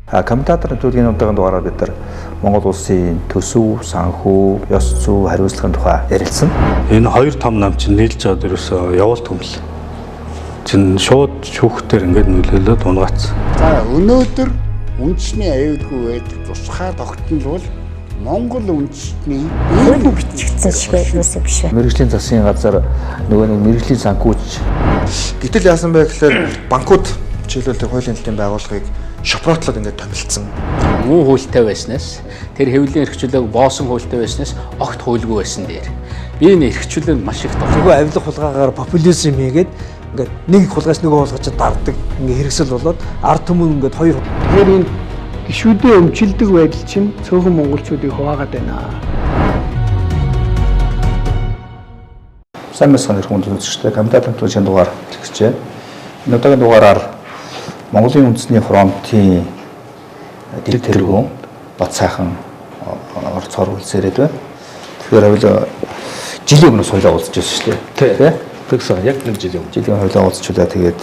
Комментатор Н.Батсайхан удаагийн дугаараар бид нар Монгол улсын төсөв, санхүү, ёс зүй, хариуцлагын тухай ярилцсан. Энэ хоёр том нам чинь нийлж аваад ерөөсөө явуулт хүмэл. Чин шууд шүүхтэр ингээд нөлөөлөд унгаац. За өнөөдөр үндэсний аюулгүй байдаг тусгай тогтнол бол Монгол үндэсний энэ бичигдсэн шиг юусаа биш вэ? Мэргэжлийн засгийн газар нөгөө нэг мэргэжлийн санхүүч. Гэтэл яасан бэ гэхээр банкуд жишээлбэл хуулийн хэлтийн байгууллагыг шопротлоод ингээд томилцсон. Муу хуультай байснаас тэр хэвлэлийн эрхчлөлөг боосон хуультай байснаас огт хуульгүй байсан дээр. Би энэ эрхчлөлөнд маш их Тэгвэл авилга хулгаагаар популизм хийгээд ингээд нэг хулгаас нөгөө хулгаач дарддаг ингээд хэрэгсэл болоод ард түмэн ингээд хоёр. Тэгэхээр энэ гишүүдийн өмчилдөг байдал чинь цөөхөн монголчуудыг хуваагаад байна. Сайн мэсгийн хүнд үзэгчтэй комментатор Н.Батсайхан дугаар хэлчихжээ. Энэ удаагийн дугаараар Монголын үндэсний фронтын тэргүүн Н.Батсайхан орцоор үлсээрээд байна. Тэгэхээр хоёул жилийн өмнө соёлоо уулзж байсан шүү дээ. Тий. Тэгсэн яг нэг жилийн өмнө. Жилийн хоёулаа уулзчлаа тэгээд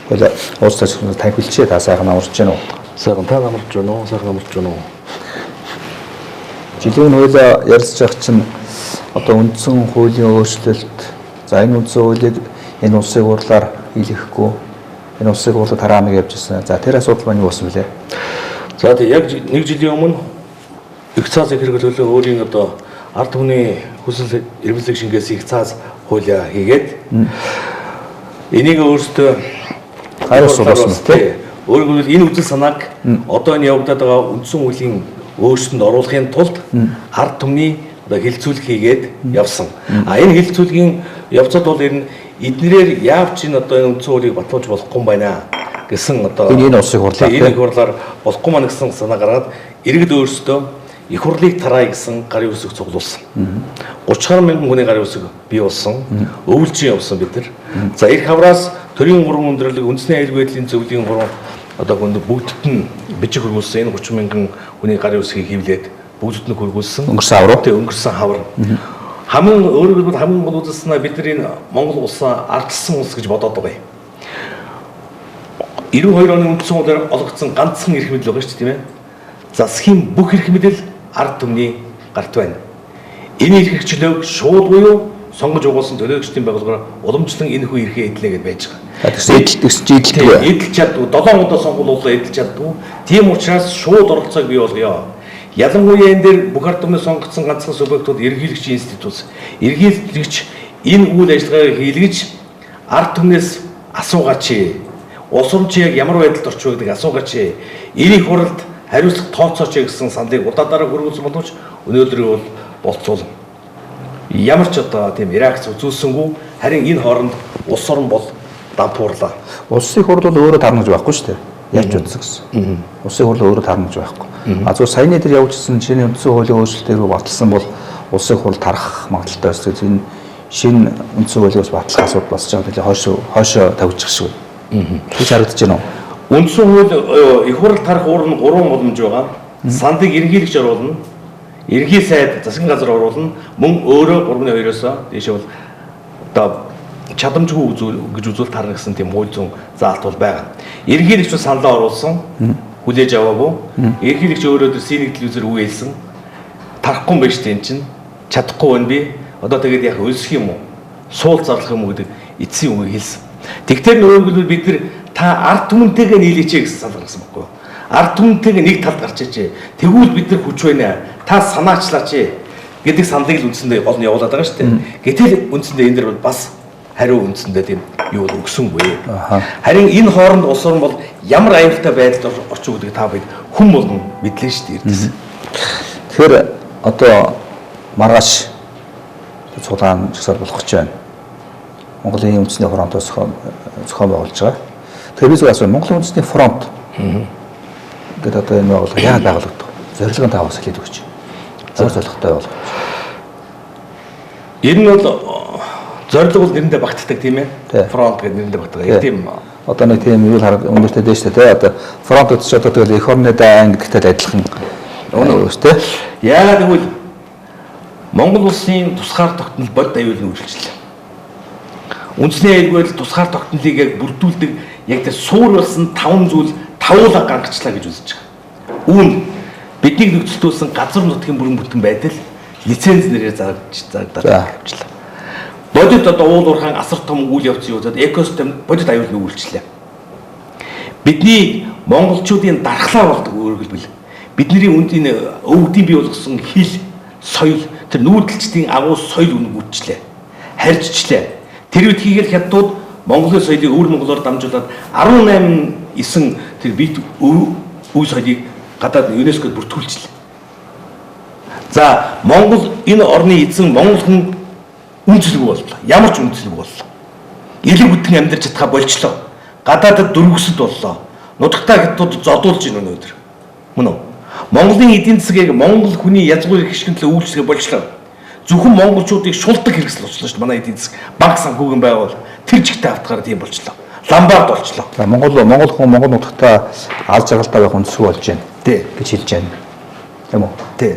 хоёул уулзаж танхилчээ та сайхан амарч гэнэ үү? Сайхан та амарч гэнэ үү? Сайхан амарч гэнэ үү? Жилийн хоёулаа ярилцж байгаа чинь одоо үндсэн хуулийн өөрчлөлт за энэ үндсэн хуулийг энэ улсын хурлаар хийлгэхгүй энэ улсын хурлаар тараамыг явж ирсэн. За тэр асуудал маань юу болсон бэлээ? За тэг яг нэг жилийн өмнө их цаас хэрэглүүлээ өөрийн одоо ард түмний хүсэл эрмэлзэг шингээс их цаас хуулиа хийгээд энийг өөртөө хариуцсан тийм. Өөрөөр хэлбэл энэ үзэл санааг одоо энэ явагдаад байгаа үндсэн хуулийн өөрчлөлтөнд оруулахын тулд ард түмний одоо хилцүүлэг хийгээд явсан. Энэ хилцүүлгийн явцад бол ер нь эднэрээр яавч энэ одоо энэ үндсэн хуулийг батлуулж болохгүй юм байна гэсэн одоо энэ улсын хурлаар энэ хурлаар болохгүй маань гэсэн санаа гаргаад иргэд өөрсдөө их хурлыг тараа гэсэн гарын үсэг цуглуулсан. 30 мянган хүний гарын үсэг бий болсон. Өвлжин явсан бид нар. За их хавраас төрийн 3 өндөрлөг үндэсний аюулгүй байдлын зөвлөлийн 3 одоо бүгдд нь бичиг хөргүүлсэн энэ 30 мянган хүний гарын үсгийг хевлээд бүгдд нь хөргүүлсэн. Өнгөрсөн хавар. Тэ өнгөрсөн хавар. Хамгийн өөрөөр хэлбэл хамгийн гол үзэл санаа бид нар энэ Монгол улсаа ардчсан улс гэж бодоод байгаа юм. 92 оны үндсэн хуулиар олгогдсон ганцхан эрх мэдэл байгаа шүү дээ, тийм ээ. Засгийн бүх эрх мэдэл ард түмний гарт байна. Энэ эрх хэрэгчлөөг шууд буюу сонгож угуулсан төлөөлөгчдийн байгууллагаар уламжлан энэ хүү эрхээ эдлээ гэж байж байгаа. Тэгс эдэлдэг. Эдэлж чаддгүй 7 удаа сонгуулуулаа эдэлж чаддгүй. Тийм учраас шууд оролцоог бий болгоё. Ялангуяа энэ дээр бүх ард түмний сонгогдсон ганцхан субъектууд ерөнхийлөгчийн институт. Ерөнхийлөгч энэ үйл ажиллагааг хийлгэж ард түмнээс асуугаач. Улс орн чи яг ямар байдалд орчих вэ гэдэг асуугаач. Энийг хуралд хариуцлага тооцооч гэсэн саналыг удаадараа хөрвүүлсэн боловч өнөөдөр бол болцвол ямар ч одоо тийм реакц үзүүлсэнгүй харин энэ хооронд улс орн бол дампуурлаа. Улсын хурл бол өөрөө тарнаж байхгүй шүү дээ. Яаж үзсэн гэсэн. Улсын хурл өөрөө тарнаж байхгүй. Зөв саяны дээр явуулсан шинэ үндсэн хуулийн өөрчлөлтөөр баталсан бол улсын хурл тарах магадaltaй байсан. Энэ шинэ үндсэн хуулийг бас батлах асуудал босч байгаа төлөө хойшоо тавьчих шиг. Гэж харагдаж байна уу? Үндсэн хууль их хурл тарах уур нь 3 боломж байгаа. Сандыг ерөнхийлөгч оруулна, ерөнхий сайд засгийн газар оруулна, мөн өөрөө 3-2-оос дээшээ бол одоо чадамжгүй гэж үзүүл тарна гэсэн тийм хууль зүйн заалт бол байгаа. Ерөнхийлөгч саналаа оруулсан, хүлээж аваагүй. Ерөнхийлөгч өөрөө синий телевизээр үг хэлсэн. Тарахгүй юм байна шүү дээ энэ чинь. Чадахгүй байна би. Одоо тэгээд яг өлсөх юм уу? Суул зарлах юм уу гэдэг эцсийн үгийг хэлсэн. Тэгтэр нөгөө бид нар та ард түмэнтэйгээ нийлээч гэсэн санал гаргасан байхгүй юу? Ард түмэнтэйгээ нэг талд гарчаач. Тэгвэл бид нар хүч байна. Та санаачлаач гэдэг саналыг л үндсэндээ гол нь явуулаад байгаа шүү дээ. Гэтэл үндсэндээ энэ дэр бол бас хариу үндсэндээ тийм юу өгсөнгүй. Харин энэ хооронд улс орн бол ямар аюултай байдалд орчих үү гэдэг та бид хүн болгон мэдлээ шүү дээ эрдээс. Тэгэхээр одоо маргааш цуглаан жагсаал болох гэж байна. Монголын үндэсний фронтоос зохион байгуулж байгаа. Тэгэхээр би зүгээр асууя Монголын үндэсний фронт гэдэг одоо энэ байгууллага яагаад байгуулагдав? Зорилгын таваас хэлээд өгч. Зөв зорилготой болгож. Энэ нь бол зорилго бол нэрэндээ багтдаг тийм ээ. Фронт гэдэг нэрэндээ багтдаг. Тийм одоо нэг тийм юу хараад өндөртэй дээ шүү дээ. Одоо фронт гэж одоо тэгэл эх орны айн гэдэгтэй адилхан өнөө шүү дээ. Яагаад гэвэл Монгол улсын тусгаар тогтнол бод аюулын үйлчлэл. Үндэсний аюулгүй байдал тусгаар тогтнолыг яг бүрдүүлдэг яг тэр суур болсон 5 зүйл хавуулаа гангчлаа гэж үзэж байгаа. Үүнд бидний нөхцөлдүүлсэн газар нутгийн бүрэн бүтэн байдал лиценз нэрээр зарагдаад явуулчлаа. Бодит одоо уул уурхайн асар том үйл явц юу гэдэг экосистем бодит аюул нүүлчлээ. Бидний монголчуудын дархлаа болдог өөрөлдвөл бидний үндийн өвгдийн бий болгосон хил, соёл, тэр нүүдэлчдийн агуу соёл үнгүүчлээ. Харьжчлээ. Тэр үдхийг л хятадууд Монголын соёлыг өвөр монголоор дамжуулаад 18 тэр бит үе соёлыг гадаад ЮНЕСКОд бүртгүүлчихлээ. За Монгол энэ орны эзэн монгол хүн үнэлэг боллоо. Ямар ч үнэлэг боллоо. Элэг бүтэн амьдарч чадхаа болчлоо. Гадаадд дөрвөсөд боллоо. Нутагтаа хятадууд зодуулж ийн өнөөдөр. Мөн үү? Монголын эдийн засгийг монгол хүний язгуурыг хишгэнтлээ үйлчлэгээ болчлоо. Зөвхөн монголчуудыг шулдаг хэрэгсэл болчихлоо шүү дээ. Манай эдийн засаг банк санхүүгийн байгуул тэр жигтэй автахаар тийм болчлоо. Ламбард болчлоо. Монгол хүн монгол нутагтаа аз жаргалтай байх үндэсгүй болж байна. Тий гэж хэлж байна. Тийм үү? Тий.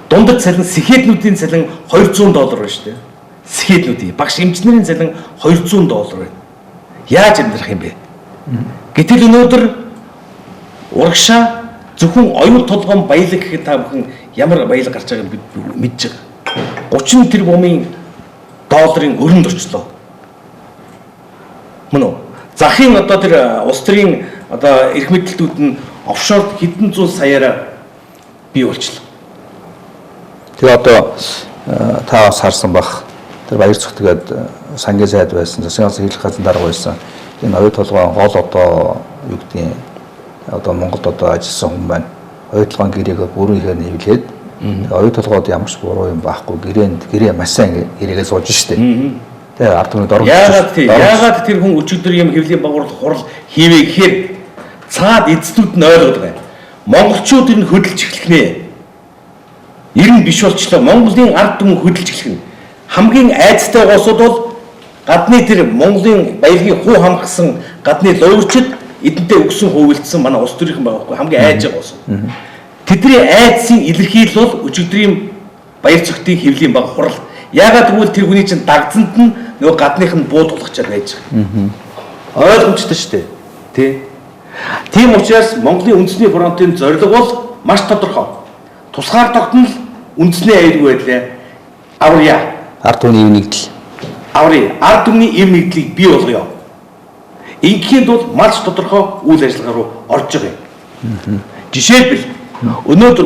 Дундад цалин сэхээднүүдийн цалин $200 байна шүү дээ. Сэхээднүүдийн багш эмчнэрийн цалин $200 байна. Яаж амьдрах юм бэ? Гэтэл өнөөдөр урагшаа зөвхөн оюун толгойн баялаг гэхэд та бүхэн ямар баялаг гарч байгааг бид мэдж байгаа. 30 тэрбумын долларын өрөнд орчлоо. Мөн үү? Захын одоо тэр улс төрийн одоо эрх мэдэлтүүд нь офшорд хэдэн зуун саяараа бий болчлоо. Тэгээ одоо та бас харсан бах тэр баяр цогтгээд сангийн сайд байсан, засгийн газрын хэлэх газрын дарга байсан. Энэ оюун толгойн гол одоо юу гэдгийг одоо Монголд одоо ажилласан хүн байна. Оюун толгойн гэрээгээ бүрэн ихээр нэвлээд оюун толгойд ямар ч буруу юм байхгүй. Гэрээ маш сайн гэрээгээ сууж штэ. Тэгээ ард түмний дорог. Яагаад тэр хүн өчигдөр юм хэвлийн багвар хурал хийвэ гэхээр цаад эцнүүд нь ойлгоод байна. Монголчууд энэ хөдөлж эхлэх нэ. Ирэн биш болчлоо. Монголын ард түмэн хөдөлж эхлэх нь. Хамгийн айцтай гоосууд бол гадны тэр Монголын баялагийг хуу хамгасан гадны луурчид эдэнтэй өгсөн хөвөлдсөн манай улс төрийнхэн байгаа хгүй хамгийн айж байгаа ус. Тэдний айдсын илэрхийлэл бол өчигдрийн баяр цогтын хэвлийн баг хурал. Яагаад гэвэл тэр хүний чинь дагцанд нь нөгөө гадных нь буудуулгачаад байж байгаа. Ойлгомжтой шүү дээ. Тэ. Тийм учраас Монголын үндэсний фронтын зорилго бол маш тодорхой. Тусгаар тогтнол үндэсний аюулгүй байдлаа аварья. Ард түмний ив нэгдэл. Аварья. Ард түмний ив нэгдлийг бий болгоё. Ингээнд бол маш тодорхой үйл ажиллагаа руу орж байгаа юм. Жишээлбэл өнөөдөр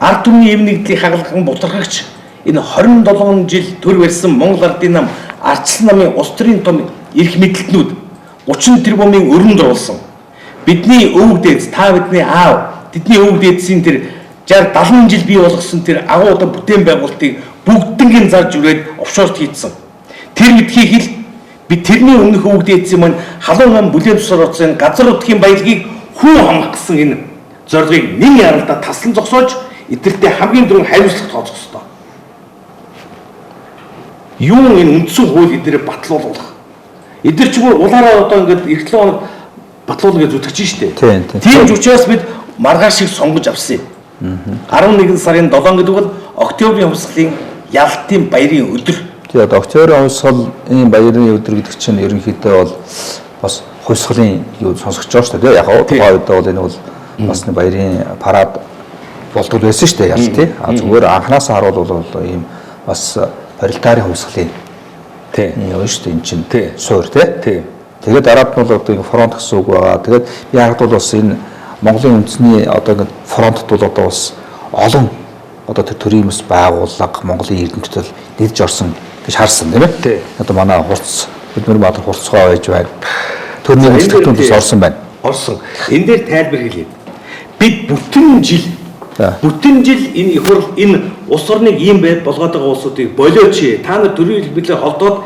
ард түмний ив нэгдлийг хагалган бутархагч энэ 27 жил төр барьсан Монгол ардын нам ардчилсан намын улс төрийн том эрх мэдэлтнүүд 30 тэрбумын өрөнд оруулсан. Бидний өвөг дээд та бидний аав тэдний өвөг дээдсийн тэр 60 70 жил бий болгосон тэр агуу одоо бүтээн байгуулалтыг бүгднгийн зарж үрээд офшорт хийцэн. Тэр мэдхийг хэл бид тэрний өмнөх өвөг дээдсийн маань халуун ам бүлээн тусаар оцсон газар нутгийн баялагийг хүү хамгаах гэсэн энэ зорилгыг нэг яралдаа таслан зогсоож эдгэртээ хамгийн дөрөв хариуцлага тооцох ёстой. Юу энэ үндсэн хууль эднэрээ батлуулах. Эдгээр ч улаараа одоо ингээд эх 7 хоног батлуулна гэж зүтгэж штэ. Тийм ч учраас бид маргааш шиг сонгож авсан юм. 11 сарын 7 гэдэг бол октябрийн хувьсгалын ялалтын баярын өдөр. Тэгээ одоо октябрийн хувьсгал энэ баярын өдөр гэдэг чинь ерөнхийдөө бол бас хувьсгалын юу сонсогч байгаа шүү дээ. Яг тухайн үед бол энэ бол бас нэг баярын парад болдог байсан шүү дээ. Ялт тий. Зүгээр анханасаа харуул бол ийм бас паритарын хувьсгалын юу шүү дээ энэ чинь суур тий. Тэгээд дараад нь бол одоо энэ фронт гэсэн үг байгаа. Тэгээд яг бол бас энэ Монголын үндэсний одоо ингэ фронтд бол одоо бас олон одоо тэр төрийн мэс байгууллага Монголын эрдэмтэд нэгж орсон гэж харсан тийм ээ. Одоо манай хурц бидний баатар хурцгой байж байна. Төрний хөтөлбөртөнд орсон байна. Орсон. Энэ дээр тайлбар хэлье. Бид бүтэн жил энэ их хурл энэ улс орныг ийм байд болгоод байгаа улсуудыг болооч. Та нар төрийн хэлбэлээ холдоод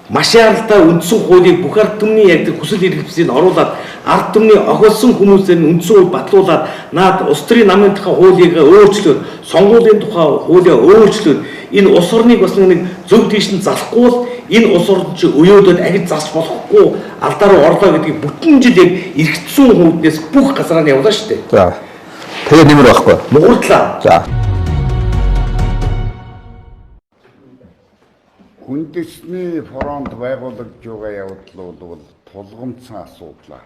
маш яралтай үндсэн хуулийг бүх ард түмний яг хүсэл эрхлэлийг оруулаад ард түмний охилсон хүмүүсээр нь үндсэн хууль батлуулаад наад улс төрийн намын тухай хуулийг өөрчлөөд сонгуулийн тухай хуулийг өөрчлөөд энэ улс орныг бас нэг зөв тийш нь залахгүй бол энэ улс орн чи өөөдөд ахиж засч болохгүй алдаа руу орлоо гэдгийг бүтэн жил яг эргэцсэн хүмүүднээс бүх газараа нь явуулаа шүү дээ. За. Тэгээ нэмэр байхгүй. Муурдлаа. За. Үндэсний фронт байгуулагдж байгаа явдал бол тулгымцсан асуудал.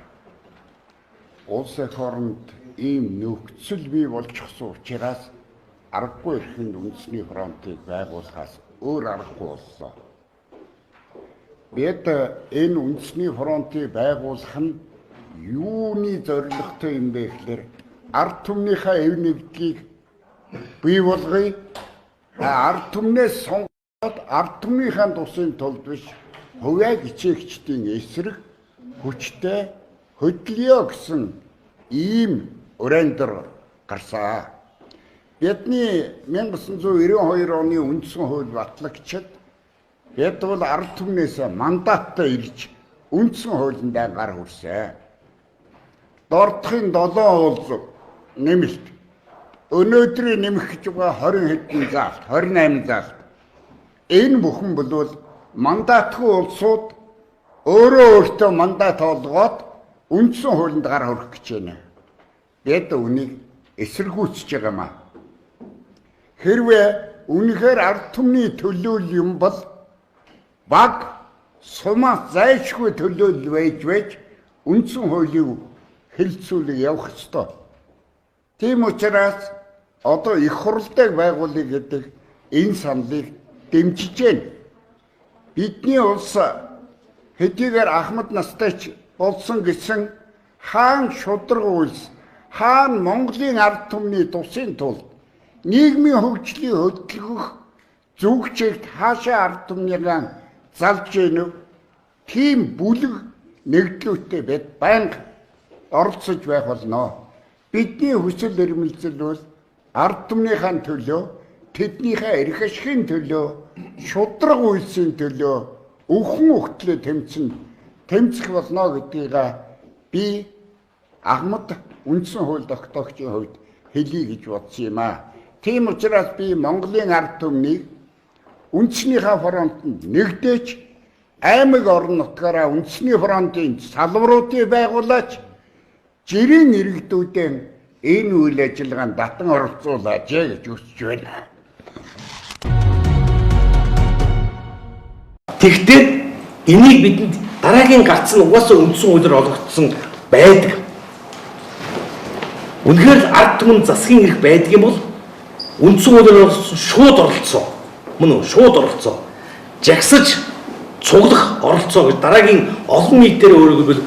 улс их оронд ийм нөхцөл бий болчихсон учраас аргагүй эрхэнд үндэсний фронтыг байгуулахаас өөр аргагүй боллоо. Бид энэ үндэсний фронтыг байгуулах нь юуны зорилготой юм бэ гэхээр ард түмнийхээ эв нэгдлийг бий болгоё. Ард түмнээс сонгоод ард түмнийхээ тусын тулд биш хувиа гичээгчдийн эсрэг хүчтэй хөдлөё гэсэн ийм өрөөндөр гарсан. Бидний 1992 оны үндсэн хууль батлагчид бид бол ард түмнээс мандаттай ирж үндсэн хуулиндаа гар хүрсэн. Дордохын 7 уул нэмэлт өнөөдрийн нэмэх гэж байгаа 20 хэдэн заалт 28 заалт энэ бүхэн бол мандатгүй улсууд өөрөө өөртөө мандат олгоод үндсэн хуулинд гар хүрэх гэж байна. Бид үнийг эсэргүүцэж байгаа маа. Хэрвээ үнэхээр ард түмний төлөөлөл юм бол баг сумаас зайлшгүй төлөөлөл байж үндсэн хуулийг хэлцүүлэг явах ёстой. Тийм учраас одоо их хурлыг байгуулъя гэдэг энэ саналыг дэмжиж байна. Бидний улс хэдийгээр Ахмад настайч болсон гэсэн хаан шудраг үйлс хаан Монголын ард түмний тусын тулд нийгмийн хөгжлийг хөдөлгөх зүгчэгт хаашаа ард түмнийгаа залж гэнэ. Тийм бүлэг нэгдлүүтэй бид байнга оролцож байх болно. Бидний хүсэл эрмэлзэл бол ард түмнийхээ төлөө, тэднийхээ эрх ашигын төлөө, шудраг үйлсийн төлөө өвхөн өгтлөө тэмцэх болно гэдгийг би Ахмад үндсэн хууль тогтоогчийн хувьд хэлье гэж бодсон юм аа. Тийм учраас би Монголын ард түмнийг үндэснийхээ фронтод нэгдэж аймаг орон нутгаараа үндэсний фронтын салбаруудыг байгуулаач жирийн иргэдүүдэн энэ үйл ажиллагаанд татан оролцуулаач гэж хүсэж байна. Тэгтээ энийг бидэнд дараагийн гарц нь угаасаа үндсэн хуулиар олгогдсон байдаг. Үнэхээр ард түмэн засгийн эрх байдаг юм бол үндсэн хуулиар олгогдсон шууд оролцсон. Мөн үү? Шууд оролцсон. Жагсаж цуглах оролцоо гэж дараагийн олон нийтээр өөрөөр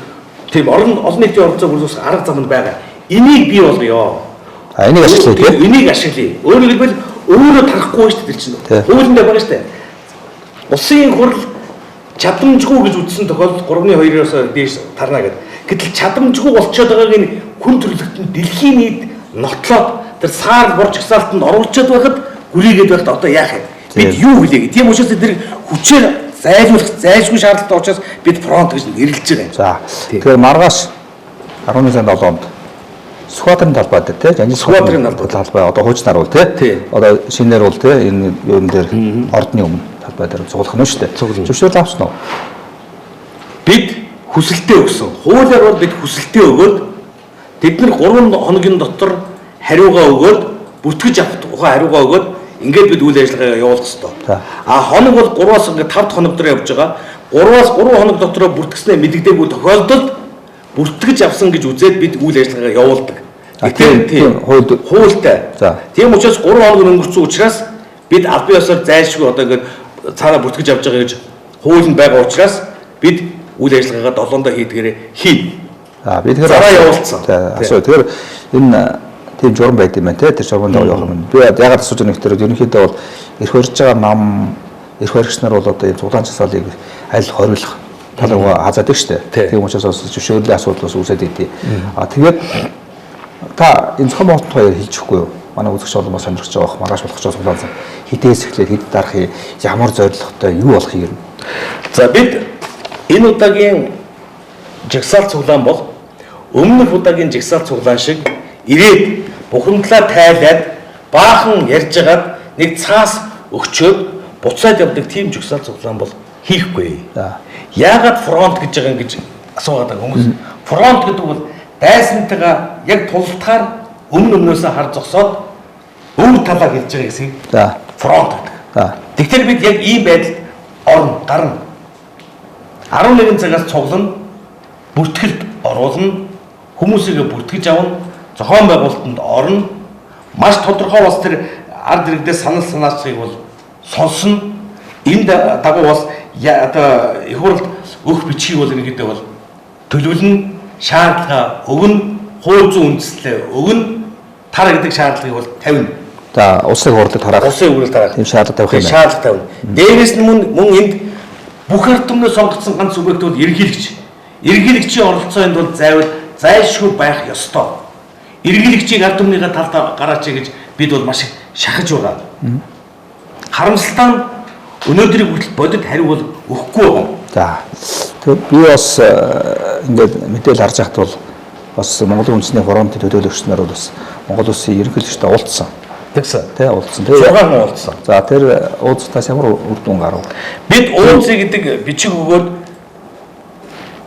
тийм олон нийтийн оролцоог үргэлжлүүлэх арга зам нь байгаа. Энийг бий болгоё. Энийг ашиглая тийм. Энийг ашиглая. Өөрөөр хэлбэл өөрөө тарахгүй шүү дээ чинь. Хуулинд байгаа шүү дээ. Улсын хурл чадамжгүй гэж үзсэн тохиолдолд 3-2-оос дээш тарна гэдэг. Гэтэл чадамжгүй болчиход байгааг нь хүн төрөлхтөнд дэлхийн нийт нотлоод тэр саар борч хасаалтанд оруулчихад байхад гүрийгээд байхад одоо яах юм? Бид юу хэлээ? Тийм учраас тэр хүчээр зайлуулах зайлшгүй шаардлагатай учраас бид фронт гэж нэрлэж байгаа юм. За. Тэгэхээр маргааш 11 сарын 7-нд Сүхбаатарын талбай дээр тийм Жанжин Сүхбаатарын талбай одоо хуучнаар бол тийм одоо шинээр бол тийм энэ юун дээр ордны өмнө талбай дээр цуглах нь шүү дээ. Зөвшөөрөл авсан уу? Бид хүсэлтээ өгсөн. Хуулиар бол бид хүсэлтээ өгөөд тэд нар 3 хоногийн дотор хариугаа өгөөд бүртгэж авах тухай хариугаа өгөөд ингээд бид үйл ажиллагаа явуулах ёстой. Хоног бол 3-аас ингээд 5 хоног дотор явж байгаа. 3-аас 3 хоног дотор бүртгэснээ мэддэггүй тохиолдолд бүртгэж авсан гэж үзээд бид үйл ажиллагаа явуулдаг. Тийм хуультай. Тийм учраас 3 хоног өнгөрсөн учраас бид аль бие ёсоор зайлшгүй одоо ингээд цаанаа бүртгэж авч байгаа гэж хуулинд байгаа учраас бид үйл ажиллагаагаа 7-нд хийдгээрээ хий. Би тэгэхээр зараа явуулсан. Тэгэхээр энэ тийм журам байд юм байна те тэр журманд явах юм. Би ягаад асууж байгаа нөхдөр ерөнхийдөө бол эрх барьж байгаа нам эрх баригч нар бол одоо ийм цуглаан часаалыг аль хориглох талаа хазаадаг шүү дээ. Тийм учраас зөвшөөрлийн асуудал бас үүсээд идэв. Тэгээд та энэ зохион байгуулалт хоёр хэлж өгөхгүй юу? Манай үзэгч олон бас сонирхож байгаа маргааш болох ч цуглаан хитээс эхлээд хэд дарах ямар зорилготой юу болох юм. За бид энэ удаагийн жагсаал цуглаан бол өмнөх удаагийн жагсаал цуглаан шиг ирээд бухимдлаа тайлаад баахан ярьж агаад нэг цаас өгчөөд буцаад явдаг тийм жагсаал цуглаан бол хийхгүй. Яагаад фронт гэж байгаа юм гэж асуугаад байгаа хүмүүс. Фронт гэдэг бол дайсантайгаа яг тултахаар өмнөөсөө хар зогсоод өвөр талаа хэлж байгаа гэсэн. Фронт гэдэг. Тэгэхээр бид яг ийм байдалд орно, гарна. 11 цагаас цуглана, бүртгэлд оруулна, хүмүүсийг бүртгэж авна, зохион байгуулалтанд орно. Маш тодорхой бас тэр ард иргэдээ санал санаачийг бол сонсно. Энэ дагуу бас одоо их хурлд өгөх бичгийг бол ингэдэг бол төлөвлөн, шаардлага өгнө, хууль зүйн үндэслэлээ өгнө, тар гэдэг шаардлагыг бол тавина. За улсын хурлыг тараах. Улсын хурлыг тараах. Тийм шаардлага тавих юм. Шаардлага тавина. Дээрээс нь мөн энд бүх ард түмний сонгогдсон ганц субъект бол ерөнхийлөгч. Ерөнхийлөгчийн оролцоонд бол зайлшгүй байх ёстой. Ерөнхийлөгчийг ард түмнийхээ талд гараач гэж бид бол маш их шахаж байгаа. Харамсалтай нь өнөөдрийг хүртэл бодит хариу бол өгөхгүй байгаа. За. Тэгээд би бас ингээд мэдээлэл харж байхад бол бас Монголын үндэсний фронтын төлөөлөгч нар бол бас Монгол улсын ерөнхийлөгчтэй уулзсан. Тэгсэн. Тэ уулзсан. 6 хүн уулзсан. За тэр уулзалтаас ямар үр дүн гарав? Бид уулзъя гэдэг бичиг өгөөд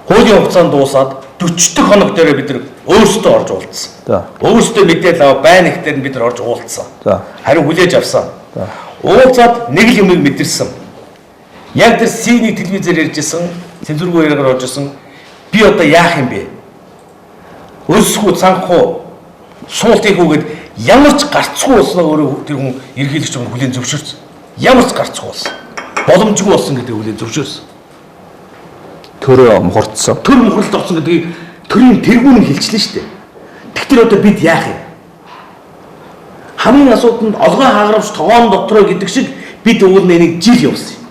хуулийн хугацаанд дуусаад 40 дахь хоног дээр бид нар өөрсдөө орж уулзсан. За. Өөрсдөө мэдээлэл аваа байна их дээр бид нар орж уулзсан. За. Харин хүлээж авсан. За. Уулзаад нэг л юмыг мэдэрсэн. Яг тэр синий телевизээр ярьжсэн, цензургүй яриагаар оржсэн. Би одоо яах юм бэ? Өсөхгүй цанхуу суулт их үгээд ямар ч гарцгүй болсноо өөрөө тэр хүн ерхийлэгч хүн хүлээн зөвшөөрсөн. Ямар ч гарцгүй болсон. Боломжгүй болсон гэдэг хүлээн зөвшөөрсөн. Төрөө мухардсан. Төр мухралд орсон гэдгийг төрийн тэргүүн хэлчихлээ шүү дээ. Тэгэхээр одоо бид яах юм? Хамгийн асууданд олгой хаагаравч тогоон дотроо гэдэг шиг бид уулын нэг жил явсан юм.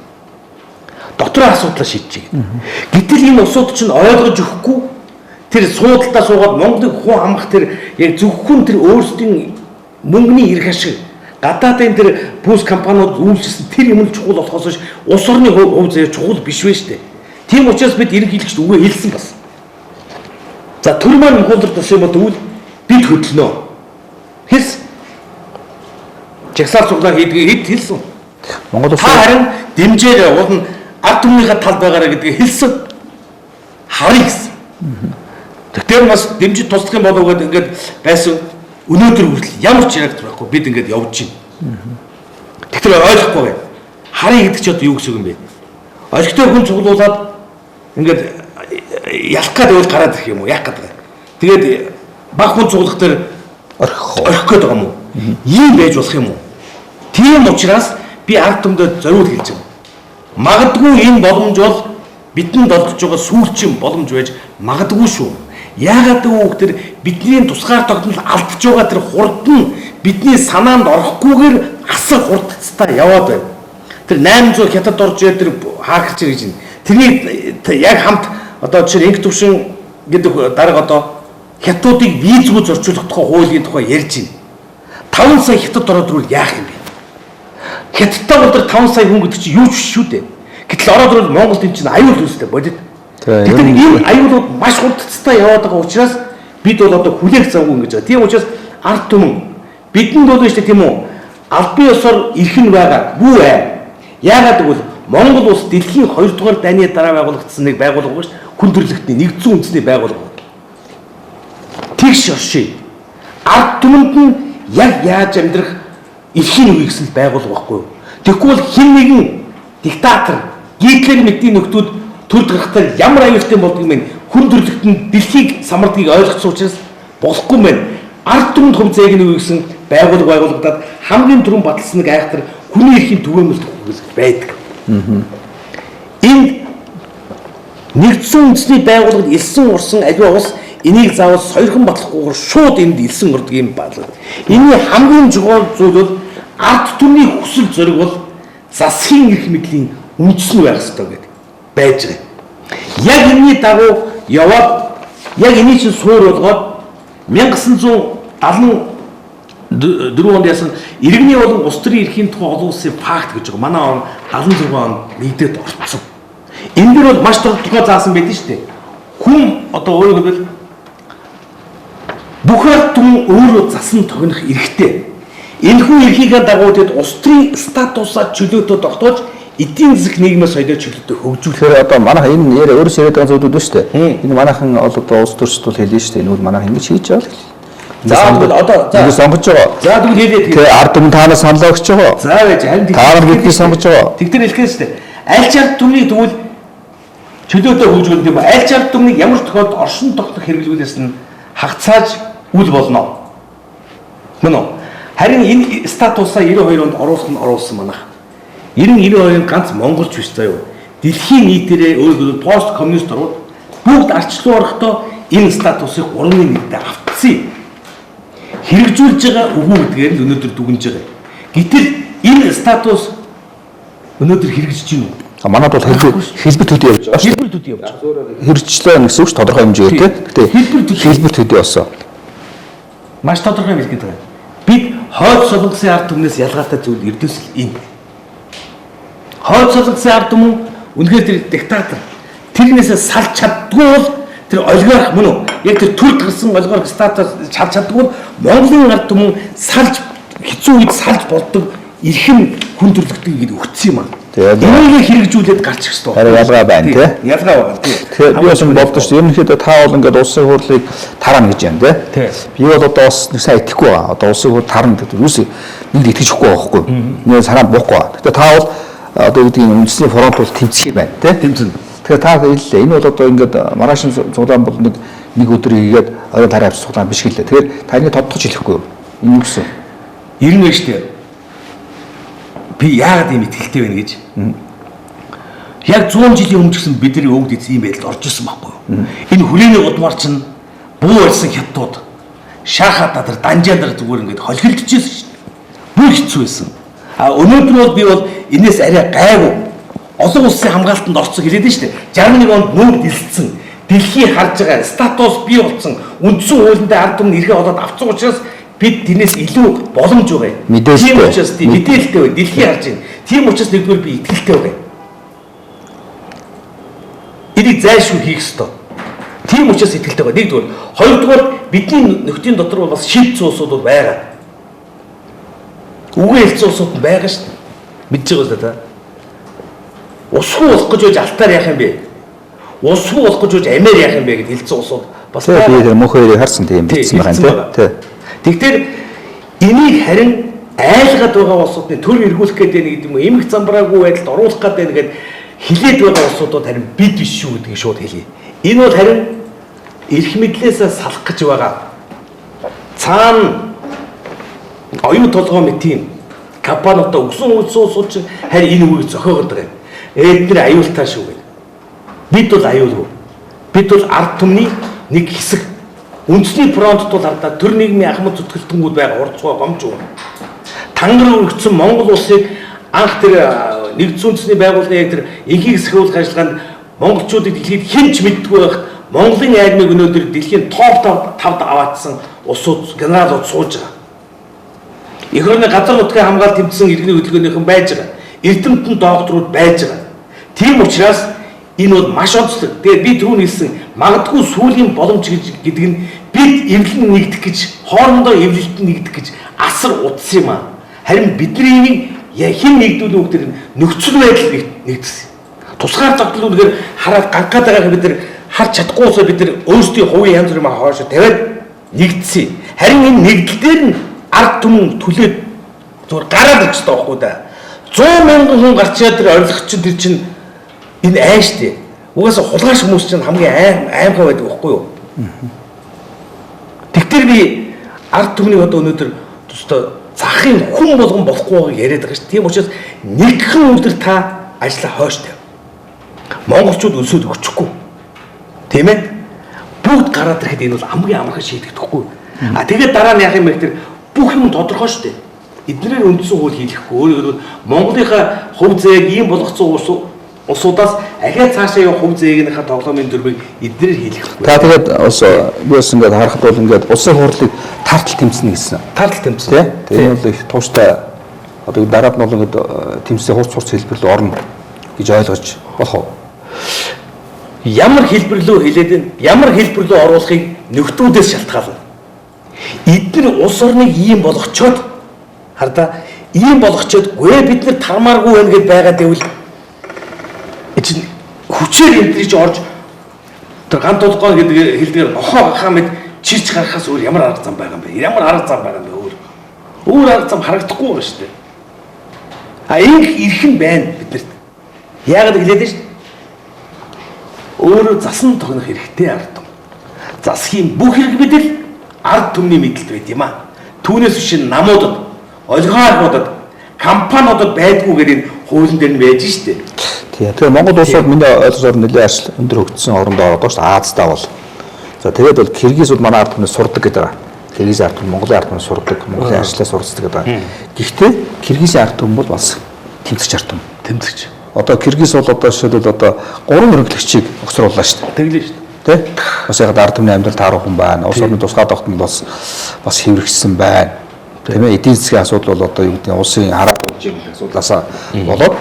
Дотроо асуудлаа шийдчихье. Гэтэл энэ усууд чинь ойлгож өгөхгүй тэр суудалтаа суугаад Монголыг хуу хамах тэр яг зөвхөн тэр өөрсдийн мөнгөний эрх ашиг гадаадын тэр бүс компаниуд үйлчилсэн тэр юм л чухал болохоос биш улс орны хувь заяа чухал биш вэ штэ. Тийм учраас бид ерөнхийлөгчд үгээ хэлсэн бас. За төр маань хуулбар тусах юм бол бид хөдлөнө. Хэлсэн. Жагсаал цуглаа хийдгийг хэлсэн. Монгол улс харин дэмжээр уул нь ард түмнийхээ талд байгаараа гэдгийг хэлсэн. Харъя гэсэн. Тэгэхээр бас дэмжиж туслах юм болов гэдэг ингээд байсан өнөөдөр хүртэл ямар ч яригд байхгүй бид ингээд явж байна. Тэгэхээр ойлгохгүй бай. Харъя гэдэг чи одоо юу гэсэн юм бэ? Ойлгохтой хүн цуглуулад ингээд ялах гэдэг гараад ирэх юм уу? Яах гэдэг. Тэгээд баг хүн цуглах дээр орхих гээд байгаа юм уу? Ийм байж болох юм уу? Тийм учраас би ард түмдэд зориуд хэлж байгаа. Магадгүй энэ боломж бол бидэнд олгож байгаа сүүлчийн боломж байж магадгүй шүү. Яагаад гэвэл бидний тусгаар тогтнол алдж байгаа тэр хурд нь бидний санаанд орохгүйгээр асар хурдцтай яваад байна. Тэр 800 хятад орж ирээд тэр хаахч гэж байна. Тэрний яг хамт одоо жишээ инх төвшин гэдэг дарга одоо хятадуудыг визгүй зорчуулах тухай хуулийн тухай ярьж байна. 5 сая хятад ороод ирвэл яах юм бэ? Хятадтай бол тэр 5 сая хүн гэдэг чинь юу ч шүү дээ. Гэтэл ороод ирвэл Монголд энэ чинь аюул үүсдэг бодит. Тэгэхээр энэ аюулууд маш хурдцтай яваад байгаа учраас бид бол одоо хүлээх завгүй ингэж байгаа. Тийм учраас ард түмэн бидэнд бол шүү дээ тийм үү? Албан ёсоор эрхэн байгаа. Юу вэ? Яагаад гэвэл Монгол улс дэлхийн 2 дугаар дайны дараа байгуулагдсан нэг байгууллага шүү дээ. Хүн төрөлхтний нэгдсэн үндэсний байгууллага. Тэгш орший. Ард түмэнд нь яг яаж амьдрах эрхийн үе гэсэн байгууллага байхгүй юу? Тэгэхгүй бол хэн нэгэн диктатор, Гитлер мэдийн нөхдүүд төр гарахтаа ямар аюултай болдго юм бэ? Хүн төрөлхтөнд дэлхийг самардгийг ойлгосон учраас болохгүй мэн. Ард түмэнд хөв зээг нь үе гэсэн байгууллага байгуулагдаад хамгийн түрүүн баталсан нэг айхтар хүний эрхийн түгээмэл байдаг. Энд нэгдсэн үндэсний байгууллагад элсэн урсан аливаа улс энийг заавал сойрхон батлахгүйгээр шууд энд элсэн урдаг юм байна. Энийн хамгийн чухал зүйл бол ард түмний хүсэл зориг бол засгийн эрх мэдлийн үндэс нь байх ёстой гэдэг байж байгаа. Яг энэний дагуу яваад яг энийг чинь суур болгоод 1974 онд ясан иргэний болон улс төрийн эрхийн тухай олон улсын факт гэж байгаа. Манай он 76 онд нэгдээд орцсон. Энэ дэр бол маш тодорхой заасан байдаг шүү дээ. Хүн одоо өөрөөр хэлбэл бүх ард түмэн өөрөө засан тогнох эрхтэй. Энэхүү эрхийг дагуу тэд улс төрийн статусаа чөлөөтэй тогтоож эдийн засаг нийгмээс соёлоо чөлөөтэй хөгжүүлэхээр одоо манайх энэ нэр өөрөөс яриад байгаа зүйлүүд шүү дээ. Энэ манайхан одоо улс төрчд бол хэлнэ шүү дээ. Энүүд манайх ингэж хийж байгаа л. За тэгвэл одоо за сонгож байгаа. За тэгвэл хэлээд тэгээ ард түмэн таанаас саналаа өгч байгаа. За байж харин таар гэдгийг сонгож байгаа. Тэгтэр хэлэхээс шүү дээ. Аль ч ард түмний тэгвэл чөлөөтэй хөгжүүлэх юм. Аль ч ард түмнийг ямар ч тохиолдолд оршин тогтнох хэрэглүүлээс нь хагацааж үл болно. Мөн үү? Харин энэ статусаа 92 онд оруулсан манайх. 92-нд ганц монголч биш заяа. Дэлхийн нийтээрээ өөрөөр пост коммунист орууд бүгд арчлуу орохдоо энэ статусыг 3-ны нэгдээ автсан. Хэрэгжүүлж байгаа үгүй гэдгээр л өнөөдөр дүгнж байгаа. Гэтэл энэ статус өнөөдөр хэрэгжиж байна уу? Манайд бол хэлбэр төдий явж байгаа. Хэлбэр төдий явж байгаа. Хэрэгжлээ гэсэн үг тодорхой хэмжээгээр тийм. Гэтэ хэлбэр төдий болсон. Маш тодорхой юм хэлгээд байгаа. Бид хойд солонгосын ард түмнээс ялгаатай зүйл эрдэнэс л энэ. Хойд солонгосын ард түмэн үнэхээр тэр диктатор тэрнээсээ салж чаддгүй бол тэр олигарх мөн үү? Яг тэр төр гарсан олигарх статус салж чаддгүй бол Монголын ард түмэн салж хэцүү үед салж болдог эрхэм хүн төрлөختөг гэдэг өгцсөн юм аа. Энийг хэрэгжүүлээд гарч ирэх ёстой. Харин ялгаа байна тий. Ялгаа байна тий. Тэгэхээр би бас боддоо шүү. Ерөнхийдөө та бол ингээд улсын хурлыг тарна гэж юм тий. Би бол одоо бас нэг сайн итгэхгүй байгаа. Одоо улсын хурл тарна гэдэг юус нэг итгэж өгөхгүй байхгүй. Нэг санаа буухгүй. Гэтэ та бол одоо гэдэг нь үндэсний фронт бол тэмцэх юм байна тий. Тэмцэн. Тэгэхээр та хэллээ. Энэ бол одоо ингээд маргаашин цуглаан бол нэг өдөр хийгээд орой тарай авч цуглаан биш гэлээ. Тэгэхээр таны тодтогч хэлэхгүй юу? Энэ юусэн? 90 шүү дээ. Би яагаад ийм итгэлтэй байна гэж. Яг 100 жилийн өмнө гэсэн бидний өвд эзэн ийм байдалд орж ирсэн байхгүй юу? Энэ хүрээний удмаар чинь буу ирсэн хятадууд шахаад адар данжаадар зүгээр ингээд холхилдчихсэн шүү дээ. Бүр хэцүү байсан. А өнөөдөр бол би бол энэс арай гайгүй олон улсын хамгаалтанд орцсон хэлээд нь шүү дээ. 61 онд нүүр дэлссэн. Дэлхий харж байгаа статус бий болсон. Үндсэн хуулиндаа ард түмэн эрхээ олоод авсан учраас бид тэрнээс илүү боломж байгаа. Тийм учраас мэдээлэлтэй бай. Дэлхий харж байна. Тийм учраас нэгдүгээр би итгэлтэй байгаа. Энийг зайлшгүй хийх ёстой. Тийм учраас итгэлтэй байгаа. Нэгдүгээр, хоёрдугаар бидний нөхдийн дотор бол бас шийдсэн улсууд бол байгаа. Үгүй хэлсэн улсууд байгаа шүү дээ. Мэдж байгаа л да. Усгүй болох гэж үж алтаар яах юм бэ? Усгүй болох гэж үж амээр яах юм бэ гэд хэлсэн улсууд бас байгаа. Би тэр мөнхөөрийг харсан тийм бичсэн байгаа тийм. Тэгэхээр энийг харин айлгаад байгаа улсуудны төр эргүүлэх гэдэг нэг юм эмх замбраагүй байдалд оруулах гэдэг нэгэд хилээд байгаа улсуудад харин бид биш шүү гэдгийг шууд хэлье. Энэ бол харин эрх мэдлээсээ салах гэж байгаа. Цаана оюун толгой мэт тийм компаниудаа өгсөн улсууд чинь харин энэ үгийг зохиогод байгаа юм. Эдгээр аюултай шүү гэдэг. Бид бол аюулгүй. Бид бол ард түмний нэг хэсэг. Үндэсний фронтд бол ардаа төр нийгмийн ахмад зүтгэлтэнгүүд байгаа урдцгой гомж уу. Тангар өргөцсөн Монгол улсыг анх тэр нэгдсэн үндэсний байгууллагын яг тэр энхийг сахиулах ажиллагаанд монголчуудыг дэлхийд хинч мэддэггүй байх Монголын аймаг өнөөдөр дэлхийн топ 5-д аваадсан улсууд генералууд сууж байгаа. Эх орны газар нутгийн хамгаалалт тэмцсэн иргэний хөдөлгөөнийхэн байж байгаа. Эрдэмтэн докторууд байж байгаа. Тийм учраас энэ бол маш онцлог. Тэгээд би түрүү хэлсэн магадгүй сүүлийн боломж гэдэг нь бид эвлэн нэгдэх гэж хоорондоо эвлэлтэн нэгдэх гэж асар утсан юм аа. Харин бидний хэн нэгдүүлэх үг гэдэг нөхцөл байдал нэгдсэн. Тусгаар зогтлол үнэхээр хараад гангаад байгааг бид нар харж чадахгүйсоо бид нар өөрсдийн хувийн янз бүрийн хойш тавиад нэгдсэн. Харин энэ нэгдэл дээр нь ард түмэн түлээд зүгээр гараад ирж байгаа байхгүй да. 100 мянган хүн гарчаад тэр орилгоч чинь тэр чинь энэ айн штэ. Угаасаа хулгайш хүмүүс чинь хамгийн аймхай байдаг байхгүй юу? Тэгтэр би ард түмнийг одоо өнөөдөр тусдаа захын хүн болгон болохгүй байгааг яриад байгаа шүү. Тийм учраас нэгхэн өдөр та ажлаа хойш тавь. Монголчууд өлсөд өгчихгүй. Тийм ээ? Бүгд гараад ирэхэд энэ бол хамгийн амархан шийдэгдэхгүй. А тэгээд дараа нь яах юм бэ гэхээр бүх юм тодорхой шүү дээ. Эднэр үндсэн хууль хийлгэхгүй. Өөрөөр Монголынхаа хувь зээг ийм болгоцсон улсуудаас ахиад цаашаа явах хувь зээгийнхаа тоглоомын дүрмийг эднэр хийлгэхгүй. Та тэгээд бас би бас ингээд харахад бол ингээд улсын хурлыг тартал тэмцэнэ гэсэн. Тартал тэмцэнэ. Тэгээ энэ бол их тууштай одоо дараад нь бол ингээд тэмцээ хурц хэлбэрлэл орно гэж ойлгож болох уу? Ямар хэлбэрлөө хэлээд нь ямар хэлбэрлөө оруулахыг нөхдүүдээс шалтгаална. Эдгээр улс орныг ийм болгочоод хардаа ийм болгочоод гээ бид нар тармааргүй байна гэдээ байгаад байвал чинь хүчээр эдгэрч орж тэр гант толгой гэдэг хэлдгээр нохоо гахаа мэд чирч гарахаас өөр ямар арга зам байгаа юм бэ? Ямар арга зам байгаа юм бэ? Өөр арга зам харагдахгүй байна шүү дээ. А их ирхэн байна биднэрт. Яагаад хэлээд нь шүү дээ. Өөрөө засан тогнох хэрэгтэй ард. засгийн бүх хэрэг мэдэл ард түмний мэдэлд байд юм а. Түүнээс биш намуудад, олигархуудад, компаниудад байдгүйгээр энэ хуулийн дээр нь байж штэ. Тэгээ Монгол улс бол миний ойлгосоор нэлээд ажил өндөр хөгжсөн орондоо одоо ш Аазтай бол. За тэгээд бол Киргизууд манай ард түмнээс сурдаг гэдэг байгаа. Киргизийн ард түмэн Монголын ард түмнээс сурдаг, Монголын ажлаа сурцдаг гэдэг байгаа. Гэхдээ Киргизийн ард түмэн бол бас тэмцэгч ард түмэн. Тэмцэгч. Одоо Киргиз бол одоо жишээлбэл одоо 3 хөрөнгөлөгчийг огцрууллаа шүү дээ. Тэглээ шүү дээ. Тэ? Бас яг ард түмний амьдрал таарах хүн байна. Улс орны тусгай тогтмол бас хэврэгсэн байна. Тийм ээ, эдийн засгийн асуудал бол одоо юу гэдэг нь улсын хараад болж байгаа асуудлаасаа болоод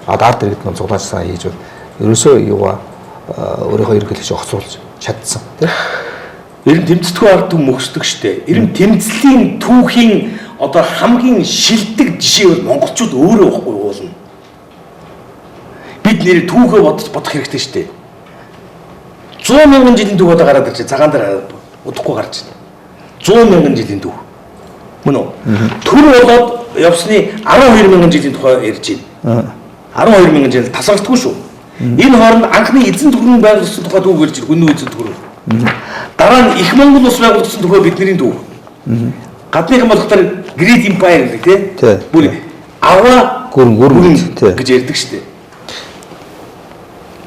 ард иргэд нь зуглаасаа хийж бол ерөөсөө юугаа өөрийнхөө ерөнхийлөгч огцруулж чадсан тийм. Ер нь тэмцэтгүй ард түмэн мөхсдөг штэ. Ер нь тэмцлийн түүхийн одоо хамгийн шилдэг жишээ бол монголчууд өөрөө байхгүй уулна. Бид нэр түүхээ бодох хэрэгтэй штэ. 100,000 жилийн түүх одоо гараад ирж байгаа. Цагаан дээр удахгүй гарч байна. 100,000 жилийн түүх. Мөн үү? Төр болоод явсны 12,000 жилийн тухай ярьж байна. 12,000 жил тасралтгүй шүү. Энэ хооронд анхны эзэн төрийн байгуулсан тухай түүх ярьж байна. Үнэн эзэн төрийн. Дараа нь их Монгол улс байгуулсан тухай бидний түүх. Гадныхан болохоор Great Empire гэдэг тийм. Бүр аваа гүрэн гэж ярьдаг шүү дээ.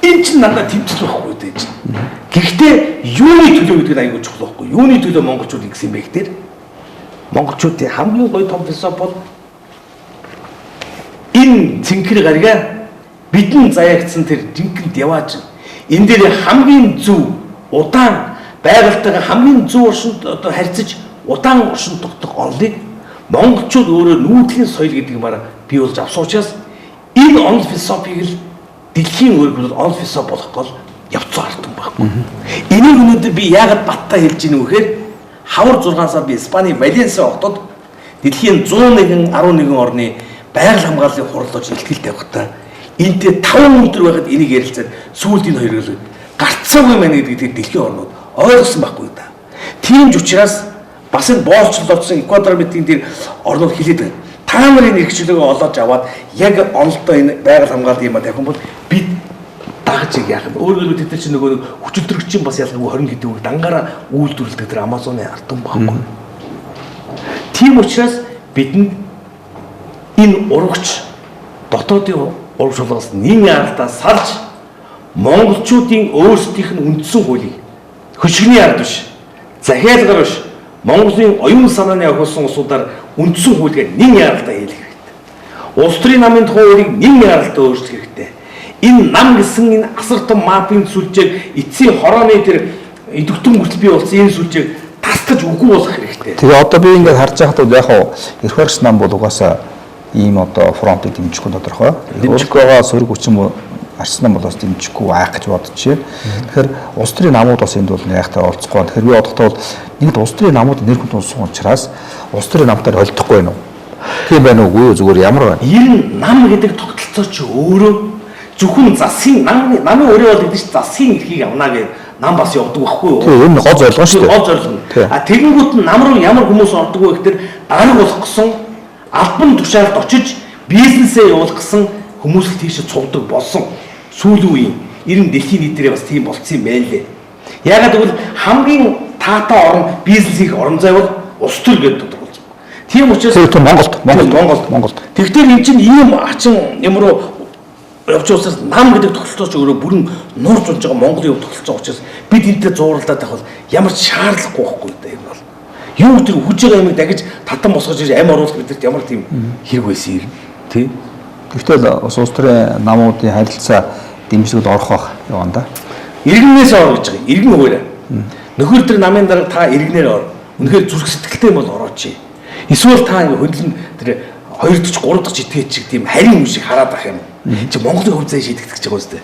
Энэ чинь надад тэмцэл байхгүй дээ. Гэхдээ юуны төлөө гэдэг нь аягүй чухал байхгүй. Юуны төлөө монголчууд ингэсэн бэ гэхээр монголчуудын хамгийн гоё том философи бол энэ цэнхэр гарига бидэн заяагдсан тэр жинхэнэ яваач. Энэ дээр хамгийн зөв удаан байгальтайгаа хамгийн зөв оршинд одоо харьцаж удаан оршин тогтох онолыг монголчууд өөрөө нүүдлийн соёл гэдэг юмараа бий болж авсан учраас энэ онол философиг л дэлхийн өөрөөр онол философи болох гол явцсан ард юм байхгүй. Энийг өнөөдөр би яагаад баттай хэлж ийн вэхээр хавар 6 сар би Испани Валенсиа хотод дэлхийн 111 орны байгаль хамгааллын хурлаж илтгэл тавихтаа энтэй 5 өдөр байхад энийг ярилцаад сүүлд энэ хоёрыг гарцаагүй мэн гэдэг дэлхийн орнууд ойлгосон байхгүй да. Тийм ч учраас бас энэ боолчлолцсон Эквадор мэдгийн тэр орнууд хэлээд байна. Та нарын эрхчлөгөө олоож аваад яг онолтой энэ байгаль хамгааллын юм а тавих юм бол бид дагж яах вэ? Өөрөөр хэлбэл тэд чинь нөгөө хүчилтөрөгчийн бас ялгаагүй 20 гэдэг үг дангаараа үйлдвэрлэдэг тэр Амазоны ард түмэн байхгүй. Тийм учраас бидэнд энэ урагч дотоодын урагш болгоос нийгмийн аргатаа салж монголчуудын өөрсдийнх нь үндсэн хуулийг хөшгөний ард биш, захиалгаар биш, Монголын оюун санааны ахиулсан усудаар үндсэн хуулийг нийгмийн аргатаа хийх хэрэгтэй. Улс төрийн намын тухай хуулийг нийгмийн аргатаа өөрчлөх хэрэгтэй. Энэ нам гэсэн энэ асар том мафийн сүлжээг эцсийн хорооны тэр идэвхтэн хүртэл бий болсон энэ сүлжээг тасдаж үгүй болох хэрэгтэй. Тэгээ одоо би ингээд харж байхад бол яг эрх баригч нам бол угаасаа ийм одоо фронтыг дэмжихгүй тодорхой. Дэмжихгүй байгаа сөрөг хүчин арчсан бол бас дэмжихгүй байх гэж бодож байна. Тэгэхээр улс төрийн намууд бас энд бол яахтай оролцохгүй байна. Тэгэхээр би бодохдоо бол нэгд улс төрийн намууд нэр хүнд унсан учраас улс төрийн намтаар холдохгүй байна уу? Тийм байна уугүй юу? Зүгээр ямар байна? Энэ нам гэдэг тогтолцоо чи өөрөө зөвхөн засгийн намын өөрөө бол гэдэг чинь засгийн эрхийг авна гэдэг нам бас явдаг байхгүй юу? Тийм энэ гол зорилго шүү дээ. Гол зорилго. А тэгэнгүүт нь нам руу ямар хүмүүс ордог вэ гэхээр дарга болох гэсэн албан тушаалд очиж бизнесээ явуулах гэсэн хүмүүс л тийш цугдаг болсон. Сүүлийн үеийн ер нь дэлхийн нийтээрээ бас тийм болцсон юм байна лээ. Яагаад гэвэл хамгийн таатай орн бизнес хийх орон зай бол улс төр гэдэг тодорхойлж байна. Тийм учраас Монголд. Тэгвэл энэ чинь ийм ачин юм руу явж уусаас нам гэдэг тогтолцооч өөрөө бүрэн нуурж унж байгаа Монголын хувьд тогтолцоо учраас бид энэтэй зууралдаад байх бол ямар ч шаардлагагүй байхгүй да юм бол. Юу тэр хүж байгаа юмыг дахиж татан босгож ирж амь оруулах бидэрт ямар тийм хэрэг байсан юм тий. Гэхдээ улс төрийн намуудын харилцаа дэмжлэгд орох байх яванда. Иргэнээс ор гэж байгаа. Иргэн хуурай. Нөхөр тэр намын дараа та иргэнээр ор. Үнэхээр зүрх сэтгэлтэй бол орооч. Эсвэл та хөдлөн тэр 2 дахь 3 дахь итгээч шиг тийм харин юм шиг хараад ах юм. Чи Монголын хувь зай шийдэгдэх гэж байгаа үстэй.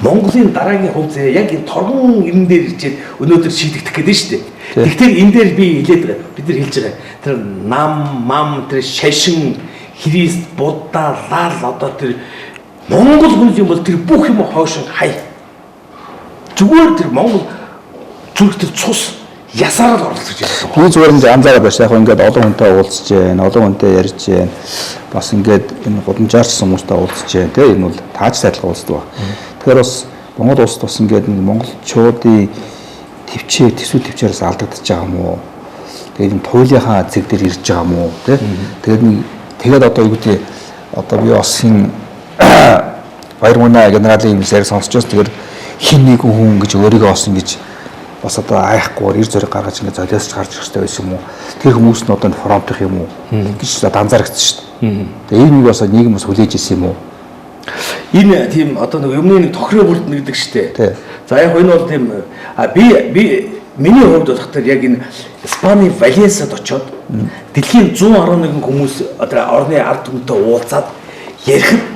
Монголын дараагийн хувь зай яг энэ торгон ирэн дээр ирчээд өнөөдөр шийдэгдэх гэдэг нь шүү дээ. Тэгвэл энэ дээр би хэлээд байгаа. Бид нар хэлж байгаа. Тэр нам, тэр шашин, Христ, Будда, лал одоо тэр Монгол хүн юм бол тэр бүх юм хойшин хай. Зүгээр тэр Монгол зүрх тэр цус ясаар л оролцож байна. Би зүгээр л анзаараад байна. Яг ингээд олон хүнтэй уулзж байна, олон хүнтэй ярьж байна. Бас ингээд энэ гудамжаарч хүмүүстэй уулзж байна. Тэ энэ бол тааж сайдлага уулздаг ба. Тэгэхээр бас Монгол улсд бас ингээд монголчуудын төсвөл төвчээрээс алдагдчихж байгаа юм уу? Тэгээд энэ туйлынхаа зэг дээр ирж байгаа юм уу? Тэгээд одоо юу гэдэг одоо би бас энэ баяр мунаа генералын юмсаар сонсч байсан. Тэгэхээр хин нэг хүн гэж өөрийгөө бас ингэж бас одоо айхгүй ир зориг гаргаж ингэ золиосч гарч ирэх хэрэгтэй байсан юм уу? Тэр хүмүүс нь одоо фронтын юм уу гэж данзаарагдсан шүү дээ. Тэгээ энэ нэг бас нийгэм бас хүлээж ирсэн юм уу? Энэ тийм одоо нэг юмны нэг тохироо бүрд нэгдэг шүү дээ. За яг энэ бол тийм би миний хувьд бодохоор яг энэ Испани Валенсиад очоод дэлхийн 111 хүмүүс одоо орны ард түмэнтэй уулзаад ярихад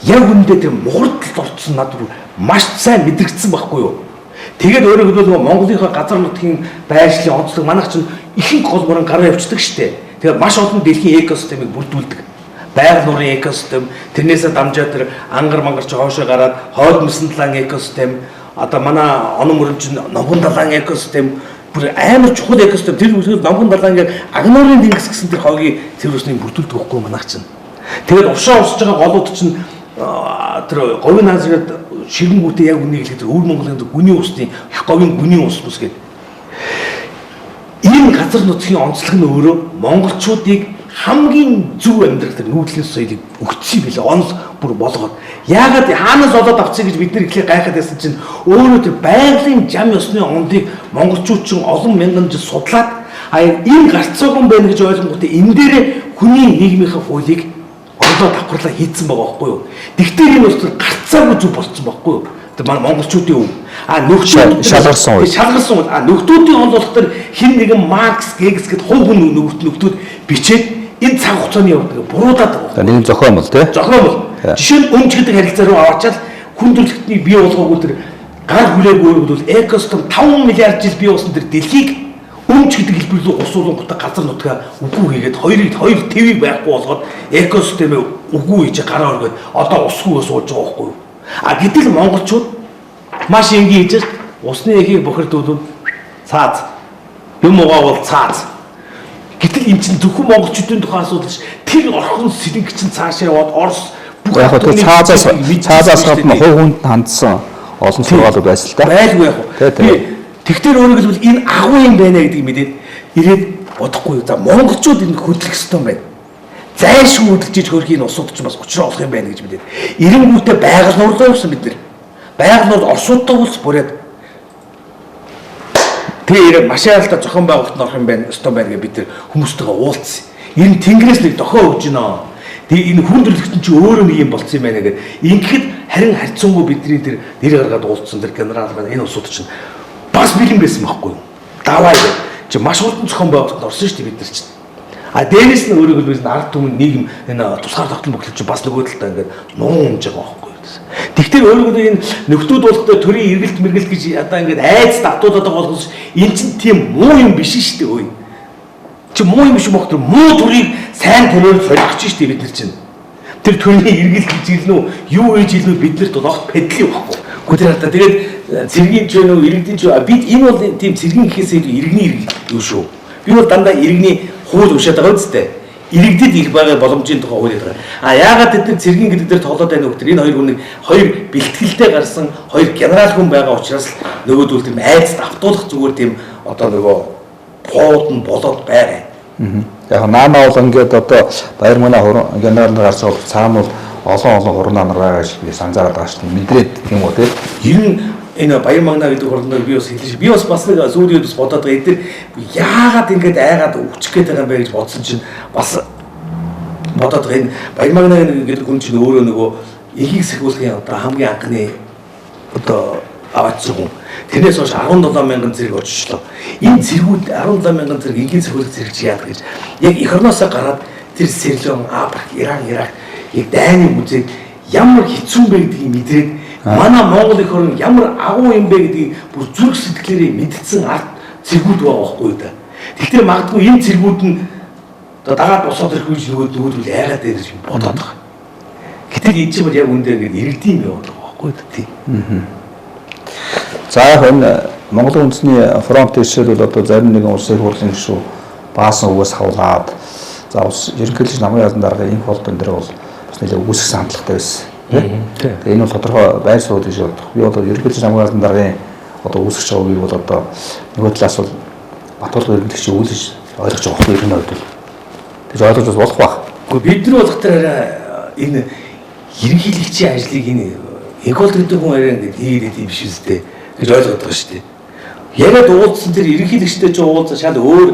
яг үндэ тэр муурдалд орцсон надад маш сайн мэдрэгдсэн байхгүй юу? Тэгээд өөрөөр хэлбэл Монголынхаа газар нутгийн байршлын онцлог манайх чинь ихэнх гол бүрэн гараа явчихдаг шүү дээ. Тэгээд маш олон дэлхийн экосистемийг бүрдүүлдэг. Байгаль нуурын экосистем, тэрнээсээ дамжаад тэр ангар мангарч хоошоо гараад хойд мөсөн талаан экосистем, одоо манай онон мөрөмч номхон далайн экосистем, бүр амар чухал экосистем. Тэр үгээр номхон далайн яг агнуурын тэнгис гэсэн тэр хойгийн цэвэрсний бүрдүүлдэг байхгүй манайх чинь. Тэгээд уршаа урсж байгаа голууд чинь тэр говийн наазраад ширэнгүүтээ яг үнийг хэлээд өвөр Монголын гүний усны их говийн гүний ус гэдэг. Энэ газар нутгийн онцлог нь өөрөө монголчуудыг хамгийн зөв амьдрах нүүдлийн соёлыг өгсөн билээ. Онол бүр болгоод. Яагаад хаанаас олоод авцгийг гэж бид нэр ихлэ гайхаад байсан чинь өөрөө тэр байгалийн зам ёсны ондыг монголчууд чинь олон мянган жил судлаад энэ гарцаагүй байна гэж ойлгонготой энэ дээрээ хүний нийгмийнхаа хуулийг орлоо давхарлаа хийцэн байгаа байхгүй юу. Тэгтээ энэ бол гарцаагүй зүг болцсон байхгүй юу. Тэр манай монголчуудын өв. Нөхцөл шалгарсан үе. Нөхдүүдийн онд болох тэр хин нэгэн Маркс, Гегс гэд хувь хүн нөхдүүд бичээд энэ цаг хугацааны явдаг буруудаад байгаа. Нэг зохион бол тий. Зохион бол. Жишээ нь өмч гэдэг харилцаа руу аваачаал хүндрэлтний бий болгоогүй тэр гар хүлээгүй бол экосистем 5 миллиард жил бий болсон тэр дэлхийг өмч гэдэг хэлбэр рүү усуулангуудаа газар нутгаа үгүй хийгээд хоёр твийг байхгүй болгоод экосистемээ үгүй хийж гараа өргөөд одоо усгүйгээ суулж байгаа байхгүй юу. Гэтэл монголчууд маш энгийн хийж усны эхийг бохирдуулаад цааз юм угаавал цааз. Гэтэл энэ чинь зөвхөн монголчуудын тухай асуудал ш. Тэр орхон сэлэнг чинь цаашаа яваад Орос яг хөө цаазаас гадна хувь хүнд хандсан олон сургаалууд байсан л да. Байлгүй яг. Тэгтэр өөрөөр хэлбэл энэ агуу юм байна гэдгийг мэдээд ирээд бодохгүй. За монголчууд энэ хөдлөх ёстой юм байна. Зайлшгүй хөдөлж хөрх энэ усууд ч бас учраа болох юм байна гэж мэдээд эренгүүтээ байгаль нуурлаа гэсэн бид нар. Байгаль нуур орсуудтай уулз бүрээд тэр маш аялалтай зохион байгуулалт орох юм байна, ёстой байна гэж бид нар хүмүүстэйгээ уулзсан. Энэ тэнгэрээс нэг дохио өгж гинэ. Тэгээ энэ хүндрэлтэн чи өөрөө нэг юм болцсон юм байна гэдэг. Ингээд харин харьцангуй бидний тэр нэр гаргаад уулзсан тэр генерал маань энэ усууд чинь бас бэлэн байсан байхгүй юу? Даваа гэж чи маш хурдан зохион байгуулалт орсон шүү дээ бид нар чинь. Дээрээс нь өөрөөр хэлбэл ард түмэн нийгэм энэ тусгаар тогтмол бүхэл чи бас нөгөө талдаа ингээд нуун унж байгаа байхгүй юу? Тэгтэр өөрөөр энэ нөхдүүд болохдоо төрийн эргэлт мэргэлт гэж одоо ингээд айц давтуулаад байгаа болохос энэ чинь тийм муу юм биш шүү дээ өөй. Чи муу юм биш юм бохтор муу төрийг сайн төрөөр солих гэж шүү дээ бид нар чинь. Тэр төрийн эргэлт гэж хэлнэ үү? Юу гэж хэлнэ үү? Биднэрт бол огт педли байхгүй. Гүтэр хата тэгээд цэргийн ч нөө иргэдийн ч бид энэ бол тийм цэргийн гэхээсээ иргэний иргэл юу шүү. Би бол дандаа иргэний хууль уншаад байгаа үстэй. Иргэдэд их байгаа боломжийн тухай хууль байдаг. Яагаад тэд нар цэргийн гэдэг дээр тоглоод байна вэ гэхээр энэ хоёр хүнийг хоёр бэлтгэлтэй гарсан хоёр генерал хүн байгаа учраас нөгөөдөл тийм айц давтуулах зүгээр тийм одоо нөгөө поод нь болоод байгаа. Яг наана бол ингээд одоо баяр мунаа генерал нар гарч байгаа цаана бол олон хурнаа нар байгаа гэж би санджаараад байгаа шүү дээ. Мэдрээд тийм үү тийм. Ер нь энэ баяр магнаа гэдэг хурныг би бас хэлж би бас нэг сүүлийн үеэс бодоод байгаа. Эдгээр яагаад ингэж айгаад өвчих гээд байгаа юм бэ гэж бодсон чинь бас бодоод байгаа. Энэ баяр магнаа гэдэг хүн чинь өөрөө нөгөө эгийг сахиулахын одоо хамгийн анхны одоо аваачсан хүн. Тэрнээс хойш 17,000 зэрэг очичлоо. Энэ зэргүүд 17,000 зэрэг эгийн сахиулах зэрэг чи яадаг гэж. Яг эх орноосоо гараад тэр Сирлон, Африк, Иран, Ирак яг дайны үзээд ямар хэцүү бэ гэдгийг мэдрээд манай Монгол эх орн ямар агуу юм бэ гэдгийг бүр зүрх сэтгэлээрээ мэдсэн ард зэргүүд байгаа байхгүй да. Тэгэхээр магадгүй энэ зэргүүд нь одоо дагаад босоод ирэх үеч нөгөөдөл айгаад байна гэж бодоод байгаа. Гэтэл энэ чинь яг үндэ ингэ иргэдийн юм яваад байгаа байхгүй да тий. За яг энэ Монголын үндэсний фронтын жишээлбэл одоо зарим нэгэн улсын хурлын гишүү баасан үгээс хавлаад за ус ерөнхийлөгч намын ядан дарга энэ холбон дээр бол бас нэлээд үүсэх хандлагатай байсан. Тэгээ энэ бол тодорхой байр суурь гэж боддог. Би бол ерөнхийлөгч намын ядан даргын одоо үүсгэж байгаа үеийг бол одоо нөгөө талаас бол Батболго иргэдэгч үүлж ойлгож байгаа хэрэг нь байдаг. Тэгж ойлгож болох байх. Гэхдээ бид нар болох тараа энэ ерөнхийлөгчийн ажлыг энэ эколог гэдэг хүн арай ингэ хийгээд юм биш үстэй гэж ойлгоод байгаа шүү дээ. Яриад уулзсан тэр ерөнхийлөгчтэй ч уулзаа шал өөр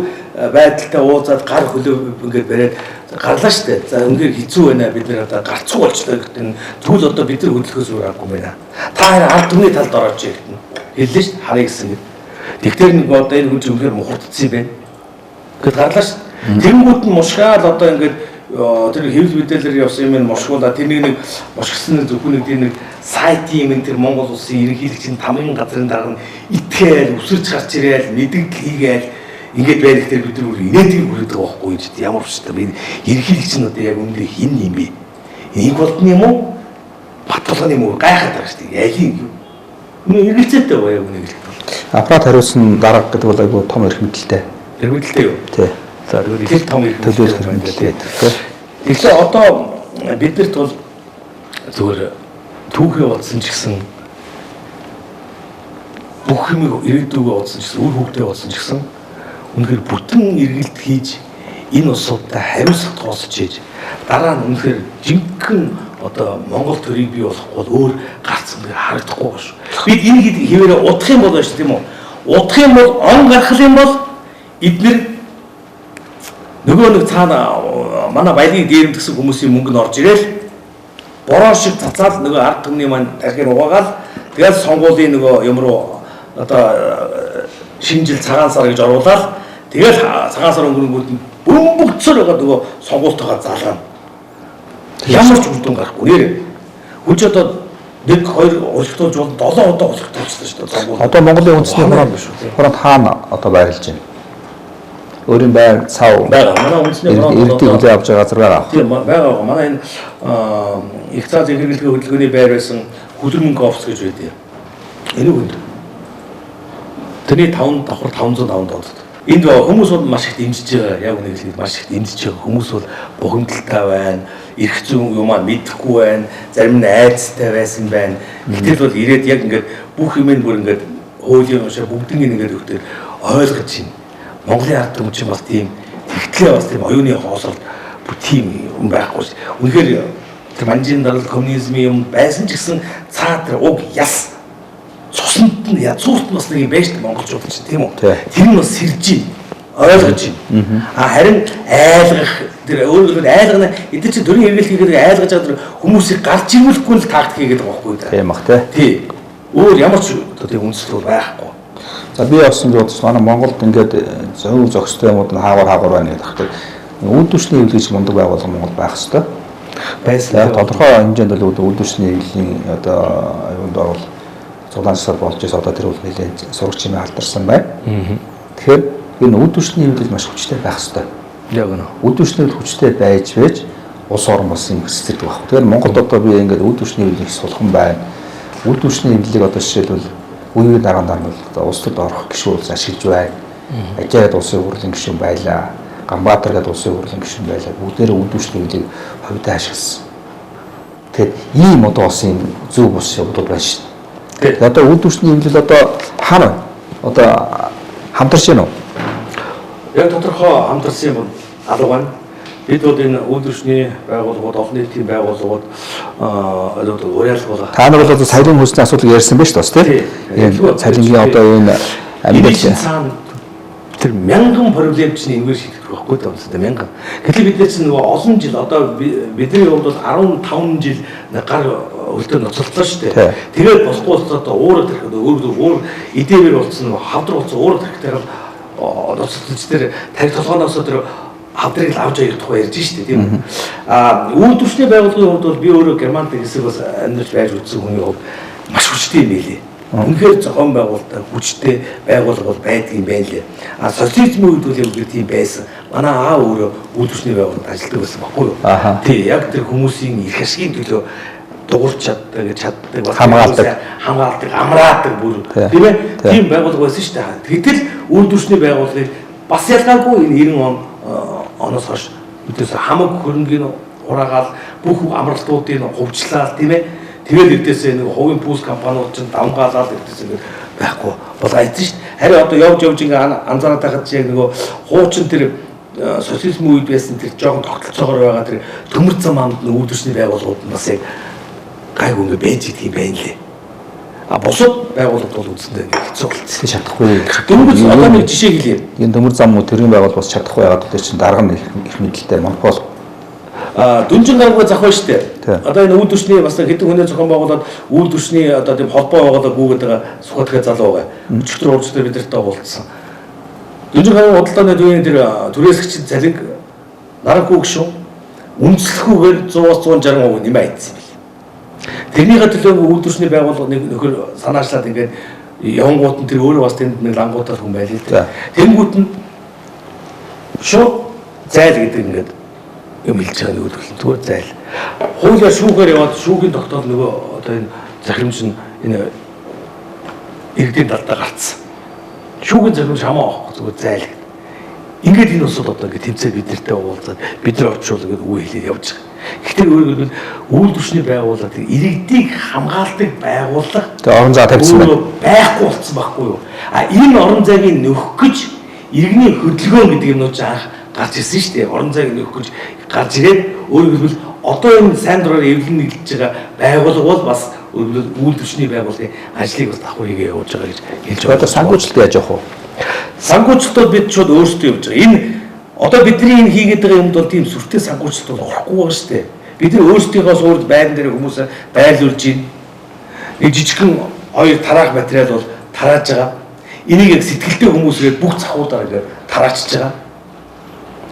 байдалтай уулзаад гар хөлөө ингээд бариад гарлаа шүү дээ. За үнээр хэцүү байна бид нар одоо гарцгүй болчлоо гэдэг нь тэгвэл одоо бид нар хөдөлгөөс өөр аргагүй байна. Та хараа ард түмний талд орооч гэдэг нь хэллээ шүү дээ. Харъя гэсэн. Тэгтэр нэг одоо энэ хүн үнээр мухардсан юм байна. Гэт гарлаа шүү. Тэнгүүд нь мушгаал одоо ингээд тэр хэвлэл мэдээлэлээр явсан юм мушгуулаа тэрний нэг мушгсан зөвхөн нэг сайт юм тэр Монгол улсын ерөнхийлөгчийн тамгын газрын дарга итгээл өсөрч гарч ирээл мэдгэл хийгээл ингээд байх тэр бид нар инээдэг хүрээд байгаа байхгүй юм чи ямар ч та ерөнхийлөгч нь одоо яг үнэндээ хин юм бэ? Энийг болтны юм уу? Батгалганы юм уу? Гайхаад байгаа шүү дээ. Ялин юу? Үнэ эргэлзээтэй байгаа яг үнэ хэлэх. Аппарат хариуцсан дарга гэдэг бол айгүй том эрх мэдэлтэй. Эрх мэдэлтэй юу? Тий. За тэр том эрх төлөөлөх эрх мэдэлтэй. Тэгэхээр одоо биднэрт бол зүгээр түүхээ бодсон ч гэсэн бүх юм ирээдүгөө бодсон ч гэсэн үр хөвгтөө бодсон ч гэсэн үнэхээр бүтэн эргэлт хийж энэ усуудаа хариуцлага тоосч хийж дараа нь үнэхээр жинхэнэ одоо Монгол төрийг бий болохгүй бол өөр гарцсан гэж харагдахгүй ба шүү. Бид энийг хэвээрээ удах юм бол байна шүү тийм үү? Удах юм бол он гарах юм бол эдгээр нөгөө нэг цаана манай баялагийг дээрэмдгсэн хүмүүсийн мөнгө нь орж ирээл бороо шиг цацаал нөгөө ард түмний маань дахин угаагаал тэгэл сонгуулийн нөгөө юм руу одоо шинэ жил цагаан сар гэж оруулаад тэгэл цагаан сар өнгөрөнгүүд нь бөмбөгцөр байгаа нөгөө сонгуультайгаа залгаана. Ямар ч үр дүн гарахгүй нэрээ. Хүч одоо 1 2 уулзтуулж бол 7 удаа уулзтуулчихсан шүү дээ. Одоо Монголын үндэсний хуранд хаана одоо байрлаж байна? Өөрийн байр цав байгаа. Манай үндэсний хуранд иргэдийн хүлээн авч байгаа газар байгаа. Тийм байгаа. Манай энэ их цаад хэрэглэгээ хөдөлгөөний байр байсан хөдөлмөрийн офис гэж байдаг. Энэ үнд. Тэрний 5 давхар 505 доод. Энд хүмүүс бол маш их дэмжиж байгаа. Яг үнэ хэлбэл маш их дэмжиж байгаа. Хүмүүс бол бухимдалтай байна. Ирэх зүүн юмаа мэдэхгүй байна. Зарим нь айцтай байсан байна. Гэтэл бол ирээд яг ингээд бүх юм бүр ингээд хуулийн уншаа бүгднийг ингээд өгтөр ойлгож байна. Монголын ард түмэн чинь бас тийм тэгтлээ бас тийм оюуны хоосолд бүр тийм юм байхгүй шүү. Үнэхээр тэр манжин дарал коммунизмын юм байсан ч гэсэн цаатар уг яс цуснд нь язгуурт бас нэг юм байж дээ монголчууд чинь тийм үү? Тэр нь бас сэрж байна. Ойлгож байна. Харин айлгах тэр өөрөөр айлгана эдгээр чинь төрийн хэрэглэл хийгээд айлгаж байгаа тэр хүмүүсийг гарч ирүүлэхгүй л тактик хийгээд байгаа байхгүй тийм бах тий. Өөр ямар ч тийм үндэслэл байхгүй. За би явсан гэж манай Монголд ингээд зөв зохистой юмуд нь хаагуур байна гэдэг. Үйлдвэрчний хэвлэл гэж мундаг байгууллага Монгол байх хэвээр. Байсан. Тодорхой хэмжээнд бол үйлдвэрчний хэвлэлийн одоо юунд орвол цуглаансаар болж байгаа одоо тэр үл нэлээд сурагч юм алдарсан байна. Тэгэхээр энэ үйлдвэрчний хэвлэл маш хүчтэй байх хэвээр. Яг нь. Үйлдвэрчний хүчтэй байж улс орн бас юм хэсэгдэг баг. Тэгэхээр Монголд одоо би ингээд үйлдвэрчний хэвлэлийг сулхан байна. Үйлдвэрчний хэвлэлийг одоо жишээлбэл үеийн дараа нь одоо улс төрд орох гишүүн ашиглаж байна. Ажаад улсын хурлын гишүүн байлаа. Гамбатар гэдэг улсын хурлын гишүүн байлаа. Бүгдээрээ үйлдвэрчний хэвлэлийг ховдоо ашигласан. Тэгэхээр ийм одоо бас юм зөв бус явдлууд байна шүү дээ. Тэгээд одоо үйлдвэрчний хэвлэл одоо хаана одоо хамтарч байна уу? Яг тодорхой хамтарсан юм алга байна. Бид бол энэ үйлдвэрчний байгууллагууд, олон нийтийн байгууллагууд уриалгуулах. Та нар бол одоо цалин хөлсний асуудал ярьсан байна шүү дээ, тийм. Цалингийн одоо энэ амьд тэр мянган проблемчний энэгээр шийдэх байхгүй даа үстэй мянган. Гэтэл бид чинь нөгөө олон жил одоо бидний хувьд бол 15 жил гар хөлтөд ноцолтлоо шүү дээ. Тэгээд босгүй одоо уурах тэрхэд өөр эдээвэр болсон хавдар болсон уурах тэрхтэр ноцолтолч тэр тарих толгооноос тэр хавдрыг авч явах тухай ярьж штэ тийм үү. Үйлдвэрчний байгууллагын хувьд бол би өөрөө Германд хэсэг бас амьдарч байж үзсэн хүний хувьд маш хүчтэй юм байлээ. Үнэхээр зохион байгуулалтаа хүчтэй байгууллага бол байдаг юм байна лээ. Социализмын үед бол яг тийм байсан. Манай аа өөрөө үйлдвэрчний байгууллагад ажилладаг байсан баггүй юу? Тий, яг тэр хүмүүсийн эрх ашигын төлөө дуурч чаддаг хамгаалдаг амраадаг бүр тийм ээ тийм байгууллага байсан шүү дээ. Гэтэл үйлдвэрчний байгууллагыг бас ялгаагүй энэ 90 оноос хойш бидээс хамаг хөрөнгөний ураагаал бүх амралтуудыг хувьчлаад тийм ээ. Тэгээд эдээсээ нэг хувийн пүүс компаниуд чинь давмгаалаад эдээс ингээд байхгүй болгосон шүү дээ. Харин одоо явж ингээ анзаараад байхад яг нөгөө хуучин тэр социализм үед байсан тэр жоохон тогтолцоогоор байгаа тэр төмөр зам амд үүдэрсний байгууллагууд нь бас яг гайгүй ингээ байж идэх юм байна лээ. А бусад байгууллагууд бол үндсэндээ хэцүү болчихсон. Чадахгүй. Дөнгөж одоо нэг жишээ хэлье. Энэ төмөр зам уу тэргийн байгууллага бас чадахгүй байгаад тэр чинь дарга нь их мэдлэлтэй монопол. Дүнжин гаргуу зах байна шүү дээ. Одоо энэ үйлдвэрчний бас хэдэн хүнээ зохион байгуулад үйлдвэрчний одоо тийм холбоо байгуулаад гүгээд байгаа Сүхбаатар залуу байгаа. Өчигдөр урдчлаар бид нартай уулзсан. Дүнжин гаргуу худалдааны төвийн тэр түрээсгчид цалинг нарахгүй гişүн үндэслэхүүгээр 100-160% нэмээ айдсан бил. Тэрнийхээ төлөө үйлдвэрчний байгууллага нэг нөхөр санаачлаад ингээд явангууд нь тэр өөрөө бас тэнд нэг лангуудаар хүн байлээ л дээ. Тэнгүүд нь шууд зайл гэдэг ингээд юм хэлж байгаа нэг үйл зүгээр зайл. Хуулиар шүүхээр яваад шүүхийн тогтоол нөгөө одоо энэ захирамж нь энэ иргэдийн талдаа гарцсан. Шүүхийн захирамж хамаа авах зүгээр зайл. Ингээд энэ усуд одоо ингээд тэмцээ бид нартай уулзаад бид нар очивол ингээд үе хэлээд явж байгаа. Гэхдээ өөрөөр үйлдвэрчний байгууллага иргэдийг хамгаалдаг байгууллага тэгээ орон зай тавьсан байхгүй болсон байхгүй юу? А энэ орон зайг нөхөх гэж иргэний хөдөлгөөн гэдэг юм уу жаах гарч ирсэн шүү дээ. Орон зайг нөхөх гэж гарч ирээд өөрөөр хэлбэл одоо энэ сайн дураар эвлэн нэглэж байгаа байгууллага бол бас үйлдвэрчний байгууллагын ажлыг бас давхар хийгээ явуулж байгаа гэж хэлж байгаа. Одоо санхүүжилт яаж явах вэ? Санхүүжилтод бид шууд өөрсдөө явж байгаа. Энэ одоо бидний энэ хийгээд байгаа юмд бол тийм сүртэй санхүүжилт бол орохгүй байгаа шүү дээ. Бид нар өөрсдийнхөө суурд байран дээр хүмүүсээ байлуулж байна. Нэг жижигхэн хоёр тараах материал бол тарааж байгаа. Энийг яг сэтгэлтэй хүмүүсгээд бүх захуудаар ингээд тараачж байгаа.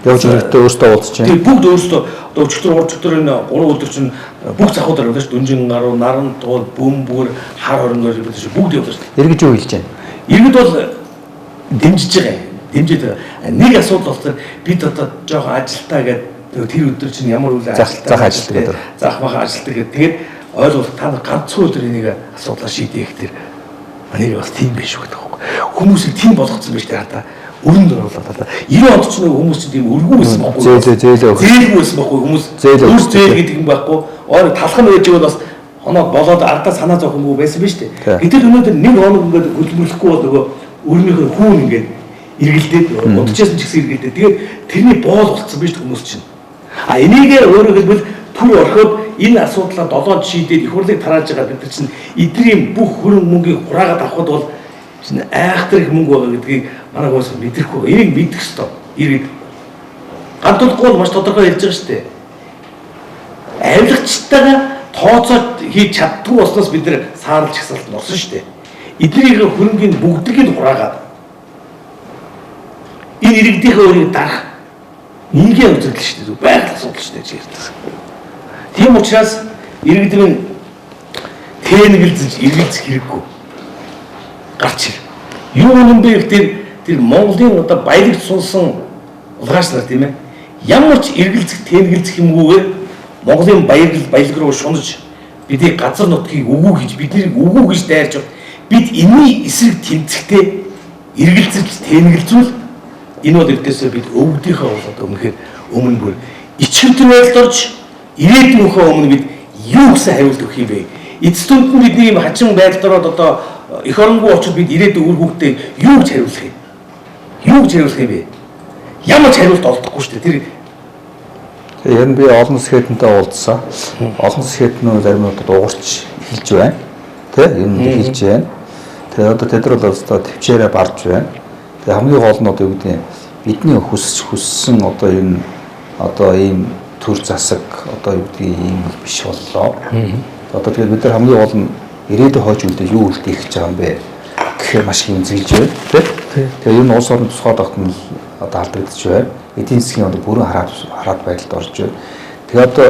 Явж өртөө өөртөө уулзж байна. Тийм бүгд өөртөө одоо өчигдөр энэ 3 өдөр чинь бүх захуудаар явж дүнжин гаруу, наран туул, бөмбөр, хар хорон гэж бид бүгд явж байна. Иргэж юу хэлж байна? Иргэд бол дэмжиж байгаа юм. Дэмжиж байгаа. Нэг асуудал болохоор бид одоо жоохон ажилтаа гэдэг тэр өдөр чинь ямар үйл зах ажилтдаг гэдэг. Зах баха ажилтдаг гэдэг. Тэгээд ойлгох та нар ганцхан өдөр энийг асуудлаа шийдээх тэр манайг бас тийм биш үү гэдэг юм. Хүмүүсийг тийм болгоцсон биш тэр хата өрөнд оруулаад та 90 онд ч нэг хүмүүс чинь тийм өргөн байсан байхгүй. Зээлгүй байсан байхгүй хүмүүс. Өөрс зээл гэдэг юм байхгүй. Оор талхан байж байгаа бас хоноо болоод ардаа санаа зовхонгүй байсан биз дээ. Гэтэл өнөөдөр нэг хоног ингээд хөдөлмөрлөхгүй бол нөгөө өөрнийхөө хүүн ингээд эргэлдээд удажсэн ч гэсэн эргэлдээд тэгээд тэрний боол болцсон биз хүмүүс чинь. А энийгээ өөрөөр хэлбэл түр орхиод энэ асуудлаа 7 шийдээд их хурлыг тарааж байгаа бид нар чинь эдний бүх хөрөнгө мөнгийг хураагаад авахд бол чинь айхтар их мөнгө байгаа гэдгийг манай хүмүүс мэдрэхгүй. Энийг мэдэх ёстой. Иргэд гадуулахгүй бол маш тодорхой хэлж байгаа шүү дээ. Авилгачтайгаа тооцоод хийж чаддгүй болсноос бид нар сааралж хасалт норсон шүү дээ. Эднийг хөрөнгөний бүгдийг хураагаад энэ иргэдийнхээ өөрийг дарах нийгмийн үзэгдэл шүү дээ. Байгаль асуудал шүү дээ ярьдаг. Тийм учраас иргэд минь тэнэгэлзэж эргэлзэх хэрэггүй. Гарч ир. Юу юм бэ гэхээр тэр Монголын одоо баялагч сунсан улгаач нар тийм ээ. Ямар ч эргэлзэх тэнэгэлзэх юмгүйгээр Монголын баялаг руу шунаж бидний газар нутгийг өгөө гэж биднийг өгөө гэж дайрч бид энэний эсрэг тэмцэхдээ эргэлзэж тэнэгэлзүүл энэ бол өвдөөсөө бид өвгдийнхээ болоод өмнөхөр өмнө бүр ичгэрдэн байдалд орж ирээдүйнхөө өмнө бид юу гэсэн хариулт өгөх юм бэ? Эцэст нь бидний ийм хачин байдлаар одоо эх оронгүй очиж бид ирээдүйн үр хүүхдээ юу гэж хариулах юм? Юу гэж хариулах юм бэ? Ямар ч хариулт олдохгүй шүү дээ. Тэр ер нь би олон сэхэтэнтэй уулзсан. Олон сэхэтнүүд заримудад уурч хэлж байна. Тэ? Ер нь хэлж байна. Тэгээ одоо тэд нар бол одоо төвчээрээ барж байна. Тэгээ хамгийн гол нь одоо юу гэдэг нь бидний хүссэн одоо энэ одоо ийм төр засаг одоо юу гэдгийг ийм биш боллоо. Одоо тэгээд бид нар хамгийн гол нь ирээдүйн хойч үедээ юу үлдээх гэж байгаа юм бэ гэхээр маш их зэлж байна тийм. Тэгээ энэ улс орон тусгаад багт нь одоо алдагдчих байна. Эдийн засгийн одоо бүрэн хараад байдалд орж байна. Тэгээ одоо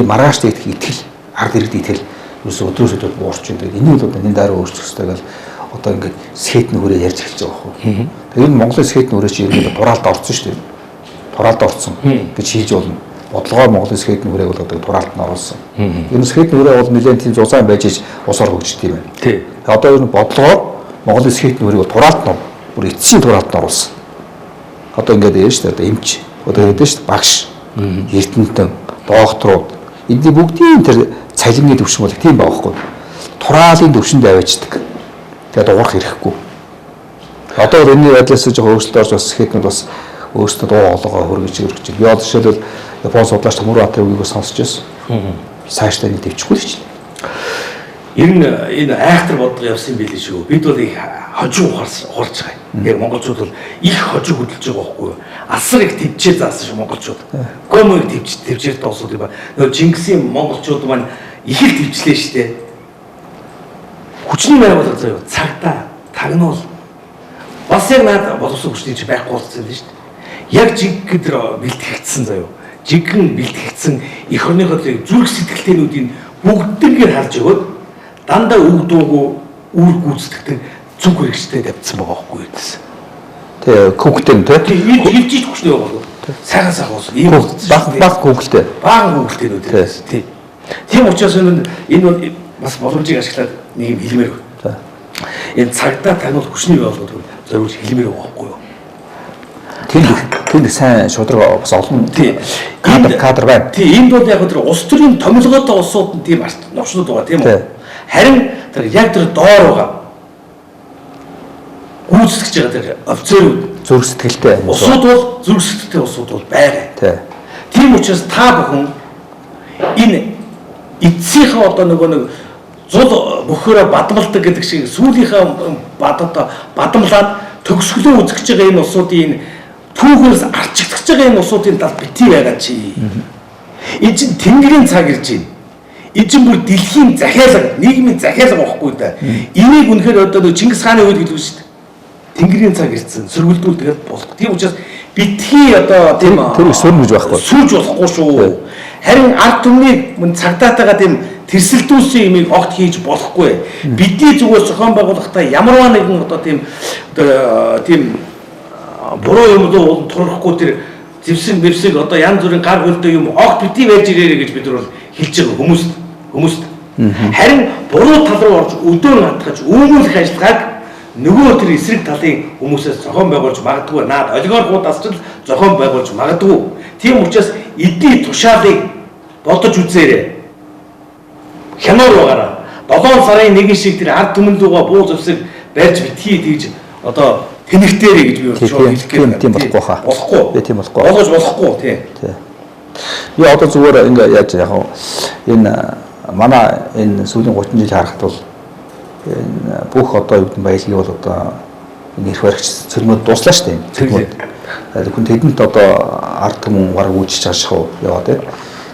маргааш дэх итгэл ард иргэд итгэл ерөөсөө өдрөөс өдөрт буурч байна. Тэгээд энийг бол энэ дараа өөрчлөх хэрэгтэй гэл одоо ингээд сэхэтний хүрээ ярьж эхэлж байгаа байхгүй. Тэгээд энэ Монголын сэхэтний хүрээ чинь ерөөдөө тураалд орсон шүү дээ. Тураалд орсон гэж хийж болно. Бодлогоор Монголын сэхэтний хүрээг бол одоо тураалд нь оруулсан. Энэ сэхэтний хүрээ бол нэлээд тийм зузаан байж усаар хөгждөг юм байна. Тий. Одоо энэ бодлогоор Монголын сэхэтний хүрээг бол тураалд нь бүр эцсийн тураалд нь оруулсан. Одоо ингээд яаж шүү дээ. Одоо эмч, одоо гэдэг шүү дээ. Багш, эрдэмтэн, докторууд эдний бүгдийн тэр цалингийн төвшин бол тийм байгаа байхгүй. Тураалын төвшөнд аваачдаг. тэгээд уурах хэрэггүй. Одоо энэний байдлаас жоохон өөрчлөлт орж бас хэд нь бас өөрсдөө дуу хоолойгоо хөргөж ирж байна. Би одоо жишээлбэл Японы судлаач Төмөрбаатарын үгийг сонсч байсан. Цаашдаа нэг дэвчихгүй л чинь. Ер нь энэ айхтар бодго явсан билээ шүү. Бид бол их хожиг ухаарч байгаа. Яг монголчууд бол их хожиг хөдөлж байгаа байхгүй юу? Асар их төвчээ заасан шүү монголчууд. Гомыг төвчээр тоосууд юм ба. Нөгөө Чингисийн монголчууд маань их л төвчлээ шүү дээ. Хүчний байгууллага заяа цагтаа тагнуул. Бас яг наад боловсон хүчний чинь байхгүй болсон юм шүү дээ. Яг жиг тэр бэлтгэгдсэн заяа. Жигэн бэлтгэгдсэн эх орныхоо зүрх сэтгэлтээнүүдийн бүгднийг харж өгөөд дандаа үг дуугүй үр гүйцэтгэдэг зүг хэрэгжтэй тавьсан байгаа байхгүй юу гэсэн. Тэгээ Google-тэй тийм хилжиж хүчтэй байгаа. Сайхан уус ийм баг Google-тэй. Баг Google-тэй үү тийм. Тийм учраас энэ бол бас боломжийг ашиглаад нэг юм хэлмээр байна. Энэ цагдаа танил хүчний байгууллагууд зориулж хэлмээр байгаа байхгүй юу? Тэнд сайн шударга бас олон кадр байна. Тийм энд бол яг тэр улс төрийн томилгоотой улсууд нь тийм новчнууд байгаа тийм үү? Харин тэр яг тэр доор байгаа гүйцэтгэж байгаа тэр офицерүүд зүрх сэтгэлтэй улсууд бол зүрх сэтгэлтэй улсууд бол байгаа. Тийм учраас та бүхэн энэ эцсийнхээ одоо нөгөө нэг зул бөхөрө бадмалдаг гэдэг шиг сүүлийнхээ бадамлаад төгсгөлөө үзэж байгаа энэ улсуудын түүхээс арчигдах байгаа энэ улсуудын талд битгий байгаа чи. Энэ чинь тэнгэрийн цаг ирж байна. Энэ чинь бүр дэлхийн захиалга, нийгмийн захиалга байхгүй да. Энийг үнэхээр одоо Чингис хааны үед хэлв шүү дээ. Тэнгэрийн цаг ирсэн, сөргөлдүүл тэгээд болох. Тийм учраас битгий одоо тийм тэр сүрн гэж байхгүй. Сүрж болохгүй шүү. Харин ард түмнийг мөн цагдаатайгаа тийм тэрсэлдүүлсэн юмыг огт хийж болохгүй. Бидний зүгээр зохион байгуулахдаа ямарваа нэгэн одоо тийм буруу юм доо турахгүй тэр зэвсэн бэвсэг одоо янз бүрийн гар хөлтэй юм огт битгий байж ирээрэй гэж бид нар бол хэлж байгаа хүмүүст. Харин буруу тал руу орж өдөөн хатгаж үүмүүлэх ажиллагааг нөгөө тэр эсрэг талын хүмүүсээс зохион байгуулж магадгүй наад олигархуудаас ч зохион байгуулж магадгүй. Тийм учраас эдний тушаалыг бодож үзээрэй. Хянаар байгаараа 7 сарын 1 шиг тэр ард түмэн лугаа буу зэвсэг барьж битгий тэгж одоо тэнэгтээрэй гэж би хэлэх гээд тийм болохгүй хаа. Болохгүй. Тийм болохгүй. Болгож болохгүй тийм. Би одоо зүгээр ингээ яаж яг энэ манай энэ сүүлийн 30 жил харахад бол энэ бүх одоо юу гэдэг баялагийг бол одоо энэ эрх баригч цэрмүүд дуслаа шүү дээ. Тэгвэл тэдэнд одоо ард түмэн гараг үүсэж байгаа шахуу яваа тийм.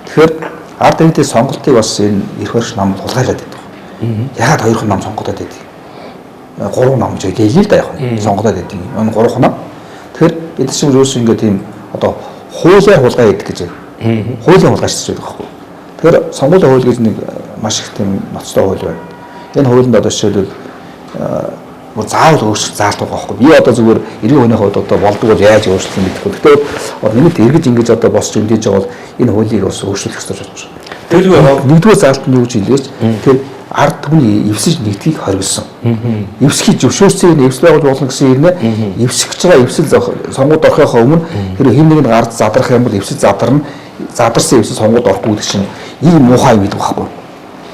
Тэгэхээр ард иргэдийн сонголтыг бас энэ эрх баригч нам тулгайлаад байдаг. Ягаад хоёрхан нам сонгогдоод байдаг? 3 нам ч гэлээ л да яг сонгогдоод байдаг. Энэ 3 нам. Тэгэхээр эд чинь юус ингээ тийм одоо хуулиар хулгай гэдэг гэж хуулийн хулгайч гэж байдаг байхгүй. Тэгэхээр сонгуулийн хууль гэж нэг маш их тийм ноцтой хууль байна. Энэ хуулинд одоо жишээлбэл заавал өөрчлөлт заалт байгаа байхгүй. Би одоо зүгээр иргэн хүний хувьд одоо болдог бол яаж өөрчлөх юм гэдэггүй. Гэхдээ одоо нэгт эргэж ингэж одоо босч өндөөж байгаа бол энэ хуулийг бас өөрчлөх ёстой болж байна. Тэгэхээр нэгдүгээр заалт нь юу гэж хэлээч. Тэгэхээр ард түмний эвсэж нэгдгийг хоригдсон. Эвсхий зөвшөөрсөн эвсэл байгуулж болно гэсэн ирнэ. Эвсэж байгаа эвсэл сонгуульд орохын өмнө тэр хэн нэгэн гард задрах юм бол эвсэл задарна. Задарсан эвсэл сонгуульд орохгүй гэдэг чинь ийм муухай юм гэдэг байхгүй.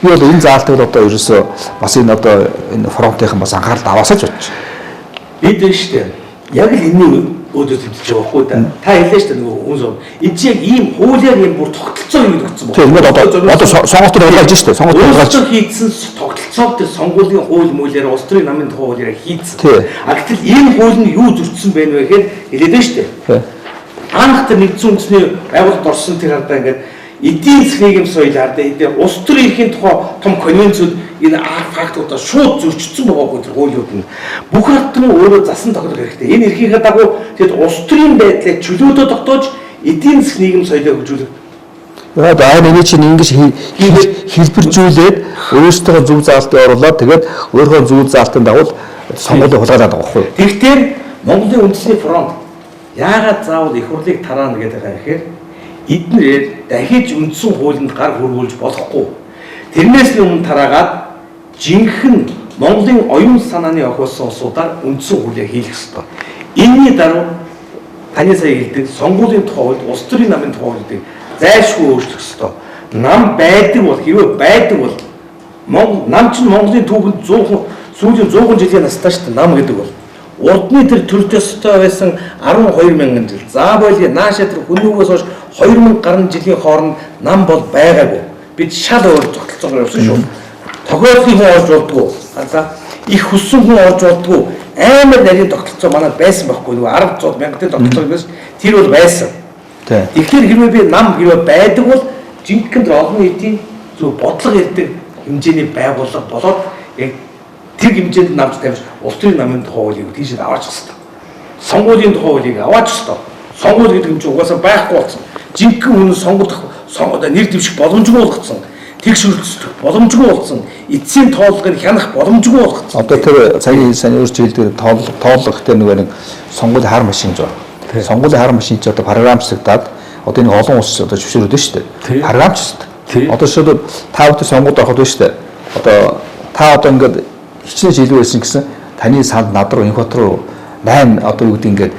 Би бол энэ заалтыг одоо ерөөсөө бас энэ одоо энэ фронтынхан бас анхаарал аваасаж бодчих. Бид энэ шүү дээ. Яг л энэ өөдөө тэмцэж байгаа байхгүй да. Та хэлээ шүү дээ нөгөө хүн сон. Энэ чинь яг ийм хуулиар юм бүр тогтолцоо юм өгсөн байна. Тийм одоо сонгуульд уургалж шүү дээ. Сонгуульд уургалж хийсэн тогтолцоог тэр сонгуулийн хууль муулиар улс төрийн намын хуулиараа хийсэн. А гэтэл энэ хууль нь юу зөрчсөн байна вэ гэхээр хэлээд байна шүү дээ. Анх тэр нэгдсэн үндэсний байгууллагад орсон тэр хардаа ингээд эдийн засгийн нийгэм соёл хардаа энэ улс төрийн эрхийн тухай том конвенцүүд энэ фактуудаа шууд зөрчсөн байгаагүй тэр хуулиуд нь бүх ард түмэн өөрөө засан тохиолох хэрэгтэй. Энэ эрхийнхээ дагуу тэгэд улс төрийн байдлыг чөлөөдөө тогтоож эдийн засгийн нийгэм соёлоо хөгжүүлэх. Яг энэ чинь ингэж хэлбэржүүлээд өөрсдөө зөв заалтыг оруулаад тэгээд өөрийнхөө зөв заалтын дагуу сонгуулийн хулгайлаад байгаа байхгүй юу? Тэгэхээр Монголын үндэсний фронт яагаад заавал их хурлыг тараана гэдэг байгаа гэхээр эднэр дахиж үндсэн хуулинд гар хөрвүүлж болохгүй. Тэрнээс өмнө тараагаад жинхэнэ Монголын оюун санааны охиолсон улсуудаар үндсэн хуулийг хийх ёстой. Энийний дараа таны сая хэлдэг сонгуулийн тухай хууль, улс төрийн намын тухай хуулийг зайлшгүй өөрчлөх ёстой. Нам байдаг бол хэрвээ байдаг бол нам чинь Монголын түүхэнд сүүлийн 100 жилийн настай шүү дээ нам гэдэг бол. Урдны тэр төр төстэй байсан 12,000 жил. За бойлын наашаа тэр хүнүүгээс хойш 2000 гаруй жилийн хооронд нам бол байгаагүй. Бид шал өөр тогтолцоогоор явсан шүү. Тохиолдлын хүн орж болдгоо. Их хүссэн хүн орж болдгоо. Амар нарийн тогтолцоо манад байсан байхгүй нөгөө 10 мянгатын тогтолцоо байсан. Тэр бол байсан. Тэгэхээр хэрвээ би нам хэрвээ байдаг бол жинхэнэ тэр олон нийтийн зөв бодлого ярьдаг хэмжээний байгууллага болоод яг тэр хэмжээнд намж тавьж улс төрийн намын тухай хуулийг тийшээ аваач хэвээр. Сонгуулийн тухай хуулийг аваач хэвээр. Сонгуул гэдэг юм чи угаасаа байхгүй болсон. Жинхэнэ хүн сонгоод нэр дэвших боломжгүй болгоцсон. Тэгш үлдэх боломжгүй болсон. Эцсийн тоолгыг хянах боломжгүй болгоцсон. Одоо тэр саяны өөрчлөлт хэлдэг тооллого гэдэг нэг сонгуулийн хар машин гэж байна. Сонгуулийн хар машин ч одоо програмчлагдаад одоо энэ олон улс одоо зөвшөөрөд нь шүү дээ. Програмчлагддаг. Одоо шууд та бүхэн сонгуульд ороход байна шүү дээ. Одоо та одоо ингээд хичнээн жилүү байсан гэсэн таны санд над руу Инхбат руу 8 одоо юу гэдэг ингээд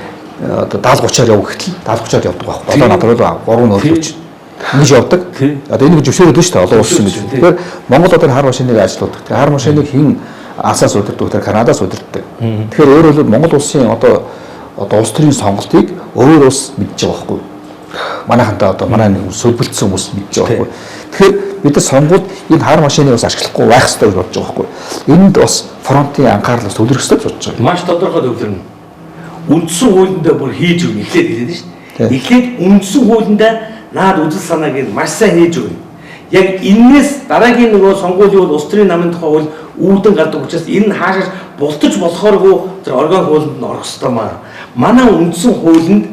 одоо 70-30-аар явах гэтэл 70-30-аар явдаг байхгүй. Одоо над руу 3 нөлөөч. Ингэж явдаг. Одоо энийг зөвшөөрөд нь шүү дээ олон улс ингэж. Тэгэхээр Монгол одоо хар машиныг ажилладаг. Тэр хар машиныг хэн Асаас удирддаг, тэр Канадаас удирддаг. Тэгэхээр өөрөөр хэлбэл Монгол улсын одоо улс төрийн сонголтыг өөр улс мэдж байгаа байхгүй. Манайхантай одоо манай нэг сөлбөлдсөн хүмүүс мэдж байгаа байхгүй. Тэгэхээр бид нар сонгуульд энэ хар машиныг бас ашиглахгүй байх хэрэгтэй гэж бодож байгаа байхгүй. Энд бас фронтын анхаарлаас төвлөрөх хэрэгтэй гэж бодож байгаа. Маш тодорхой төвлөрнө. Үндсэн хуулиндаа бүр хийж өгнө эхлээд хэлээд шүү дээ. Эхлээд үндсэн хуулиндаа наад үзэл санааг нь маш сайн хийж өгнө. Яг энэс дараагийн нөгөө сонгуулийн бол улс төрийн намын тухай хууль үүдэн гардаг учраас энэ хаашаа бултаж болохооргүй тэр орган хуулинд нь орох ёстой маа. Манай үндсэн хуулинд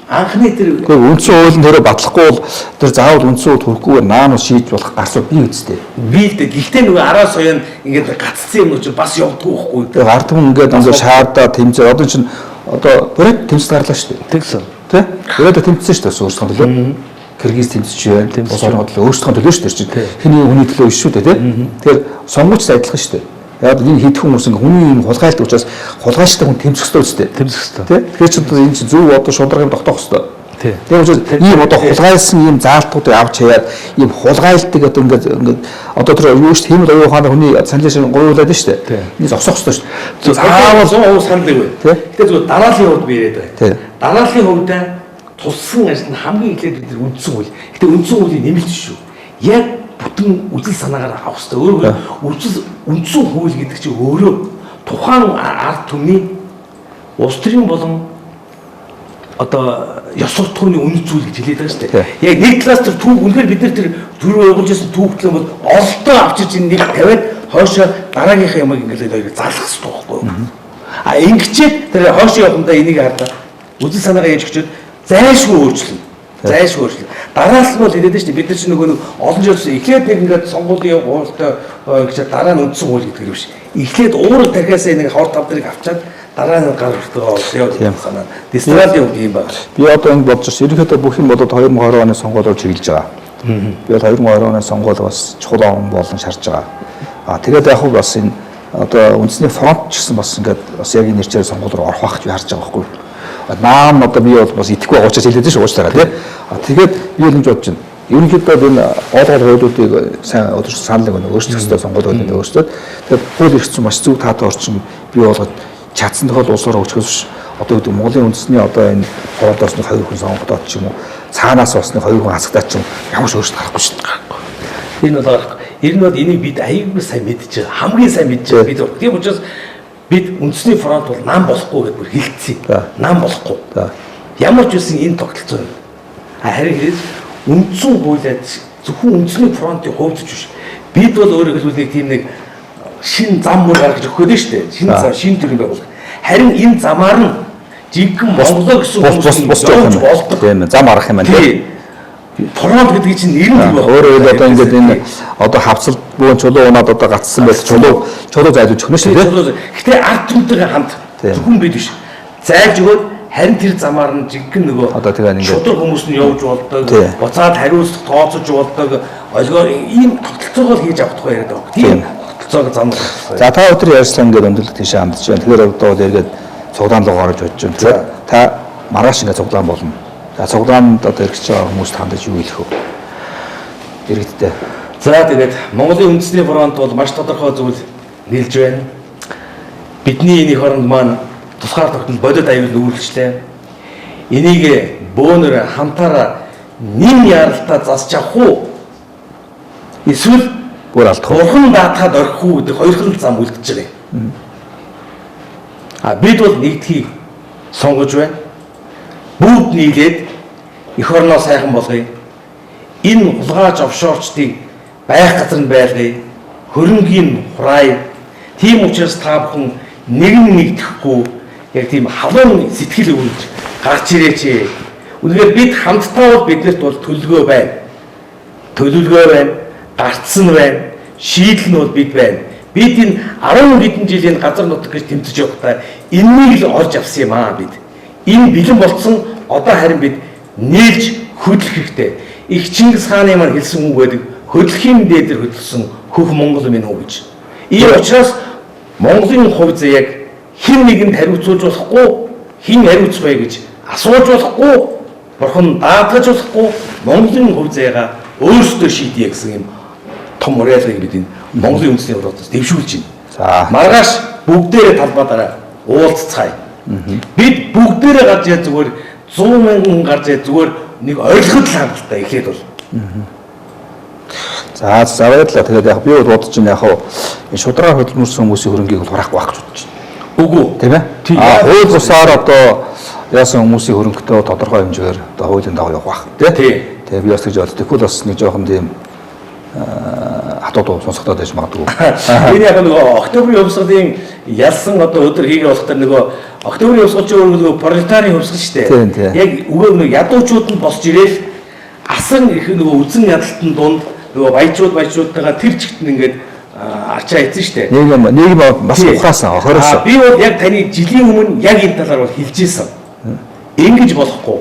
анхны тэр үндсэн хуулинд төрөө батлахгүй бол тэр заавал үндсэн хууль хүрэхгүйгээр наанус шийдж болох гарцууд бий үстэй. Би л дээ. Гэхдээ нөгөө араас соён ингээд гаццсан юм чинь бас явдгүй байхгүй. Тэр ард түмэн ингээд шаардаа тэмцээ одоо чинь одоо бүрээд тэмцэл гарлаа шүү дээ. Тэгсэн. Тэ? Бүрээд тэмцсэн шүү дээ өөрсдөө төлөө. Киргиз тэмцэж байна. Улс орны төлөө өөрсдөө төлөө шүү дээ чинь. Хэний хүний төлөө биш шүү дээ, тэ? Тэгэхээр сонгуульч адилхан шүү дээ. Яг энэ хэд хүмүүс ингээ хүний юм хулгайлт учраас хулгайлттай хүн тэмцэх ёстой үстэй. Тэмцэх ёстой. Тэ? Тэгэхээр чи энэ чинь зөв одоо шударга юм тогтоох ёстой. Тийм учраас ийм одоо хулгайлсан ийм заалтуудыг авч хаяад ийм хулгайлтыг одоо ингээд одоо тэр юу шүү дээ хэмэл оюун ухааны хүний саналын шин гоёулаад нь шүү дээ. Энийг зогсоох ёстой шүү дээ. Заавал 100% санал нэг бай. Гэтэ зөв дарааллын хувьд би яриад байна. Дарааллын хувьд туссан ажил нь хамгийн эхлээд бид үндсэн хууль. Гэтэ үндсэн хуулийн нэмэлт шүү. Яг бүтэн үзэл санаагаар авах ёстой. Өөрөөр үндсэн хууль гэдэг чинь өөрөө тухайн ард түмний улс төрийн болон одоо ёс суртахууны үнэт зүйл гэж хэлээд байгаа шүү дээ. Яг нэг талаас тэр түүх үнэхээр бид нар тэр түрүү ойлгож байсан түүхтлэн бол ололтоо авчирч энэ нэг тавиад хойшоо дараагийнхаа ямаг ингээд хоёрыг залах хэрэгтэй байхгүй юу? А ингэчээд тэр хойшоо явандаа энийг хардаа үзэл санаагаа яаж өчөөд зайлшгүй өөрчлөн. Зайлшгүй өөрчлөн. Дараалал нь бол хэлээд шүү дээ. Бид нар чинь нөгөө олон жил эхлээд нэг ингээд сонгуулийн хуультай гэж дараа нь үндсэн хууль гэдэг юм биш. Эхлээд уурал тархиасаа нэг хор тавдрыг авчаад дараа нь гар хүртэл яваад санаа. Дистралийн үг юм байна. Би одоо ингэ бодож байна. Ерөнхийдөө бүх юм болоод 2020 оны сонгуулиуд чиглэж байгаа. Би бол 2020 оны сонгуул бас чухал он болон шаарж байгаа. Тэгээд яг хөө бас энэ одоо үндэсний фронт ч гэсэн бас ингээд бас яг энэ нэрчээр сонгуул руу орох байх гэж харж байгаа байхгүй юу? Наам одоо би бол бас итгэхгүй байгаа учраас хэлээд шүү уучлаарай тий. Тэгээд би л ингэж бодож байна. Ерөнхийдөө энэ гол хуулиудыг сайн одоо санал нэг өөрчлөх ёстой сонгуулиудыг өөрчлөөд тэгээд хууль эрх зүйн маш зөв таатай орчин бий болгоод чадсан тохиол улсаараа өчгөөс одоо гэдэг Монголын үндэсний одоо энэ хоолоос нэг 2 хүн сонгогдоод ч юм уу цаанаас усны 2 хүн хасагдаад ч юм ямар ч өөрчлөлт гарахгүй шүү дээ. Энэ бол ер нь бол энийг бид аягүй сайн мэдчихэе. Хамгийн сайн мэдчихэе бид. Тийм учраас бид үндэсний фронт бол нам болохгүй гэдгээр хэлцээ. Нам болохгүй. Ямар ч үсэн энэ тогтолцоо юм. Харин хэрэг үндсэн хуулиад зөвхөн үндэсний фронтын хувьд ч биш. Бид бол өөрөөр хэлбэл тийм нэг шин зам мөр гаргаж өгөх гэдэг шүү дээ. Шин төр юм байгуул. Харин энэ замаар нь жинхэнэ Монголоо гэсэн хүмүүс болдог. Тийм зам арах юм байна. Фронт гэдэг чинь нэр нь байна. Өөрөөр хэлбэл одоо ингээд энэ одоо хавцал бүгэн чулуу унаад одоо гацсан байл чулуу зайлуулж өгнө шүү дээ. Гэтэ ард түмтэйгээ хамт зөвхөн бид биш. Зайлж өгөөд харин тэр замаар нь жинхэнэ нөгөө одоо тэгээ ингээд шудраг хүмүүс нь явж болдог. Буцаад хариуцлага тооцож болдог. Ойлгоо ийм тогтолцоогоо хийж авах тухай яриад байгаа. Тийм тогтолцоог зам. За та өдөр ярьсан ингээд өндөрлөг тийшээ хандж байна. Тэгэхээр одоо эргээд цуглаан руу гарч бодож байна. Тэгэхээр та маргааш ингээд цуглаан болно. За цуглаанд одоо ирж байгаа хүмүүст хандаж юу хэлэх вэ? Иргэдтэй. За тэгээд Монголын үндэсний фронт бол маш тодорхой зүйл нийлж байна. бидний энэ хоронд маань тусгаар тогтнол бодит аюул нүүрлжлээ. Энийг бөөнөр хамтаараа нин яралтаа засч авах уу? Эсвэл бүр алдах уу? Бурхан даатахад орхих уу гэдэг хоёрхан зам үлдэж байгаа юм. Бид бол нэгдхийг сонгож байна. Бүгд нийлээд эх орноо сайхан болгоё. Энэ хулгайч офшорчдыг байх газар нь байлгая. Хөрөнгийн хураая. Тийм учраас та бүхэн нэгэн нэгдэхгүй яг тийм халуун сэтгэл өгүүлж гарч ирээч. Үнэхээр бид хамтдаа бол биднэрт бол төлөвлөгөө байна. Төлөвлөгөө байна. Гарцсан байна. Шийдэл нь бол бид байна. Бид энэ 10 хэдэн жилийн газар нутаг гэж тэмцэж явахдаа энэнийг л олж авсан юм аа бид. Энэ бэлэн болцсон одоо харин бид нээлж хөдлөх хэрэгтэй. Их Чингис хааны маань хэлсэн үг байдаг. Хөдлөхийн дээдэр хөдлсөн хөх Монгол минь хөө гэж. Ийм учраас Монголын хувьд яг хэн нэгэнд хариуцуулж болохгүй, хэн хариуцах вэ гэж асууж болохгүй, бурхан даатгаж болохгүй, Монголын хувь заяага өөрсдөө шийдье гэсэн юм том уриалгыг бид энэ Монголын үндэсний хурдаас дэвшүүлж байна. За маргааш бүгдээрээ талбайдаараа уулзцгаая. Бид бүгдээрээ гарч яа зүгээр 100 мянган гарч яа зүгээр нэг ойлгоход л хангалттай эхлээд бол. За баярлалаа. Тэгээд яг би бол бодож байна яг энэ шудраар хөдөлмөрсөн хүмүүсийн хөрөнгийг бол хураахгүй байх гэж бодож байна. Үгүй тийм ээ? Хууль бусаар одоо яасан хүмүүсийн хөрөнгөтэй тодорхой хэмжээгээр одоо хуулийн дагуу явах байх тий. Тэгээ би бас гэж боддог. Тэгвэл бас нэг жоохон тийм хатууд сонсогдоод байж магадгүй. Энэ яг нөгөө октябрийн хувьсгалын ялсан одоо өдөр хийгээ болохтой нөгөө октябрийн хувьсгалчийн өөрөө нөгөө пролетарын хувьсгал шүү дээ. Яг өгөө нөгөө ядуучууд нь босч ирээл асан их нөгөө үзэн ядалтын дунд нөгөө баячуудтайгаа тэр чигт нь ингээд арчаа ийцэн шүү дээ. Нийгэм бас ухаасан хориосон. Би бол яг таны жилийн өмнө яг энэ талаар бол хэлж ийсэн. Ингэж болохгүй.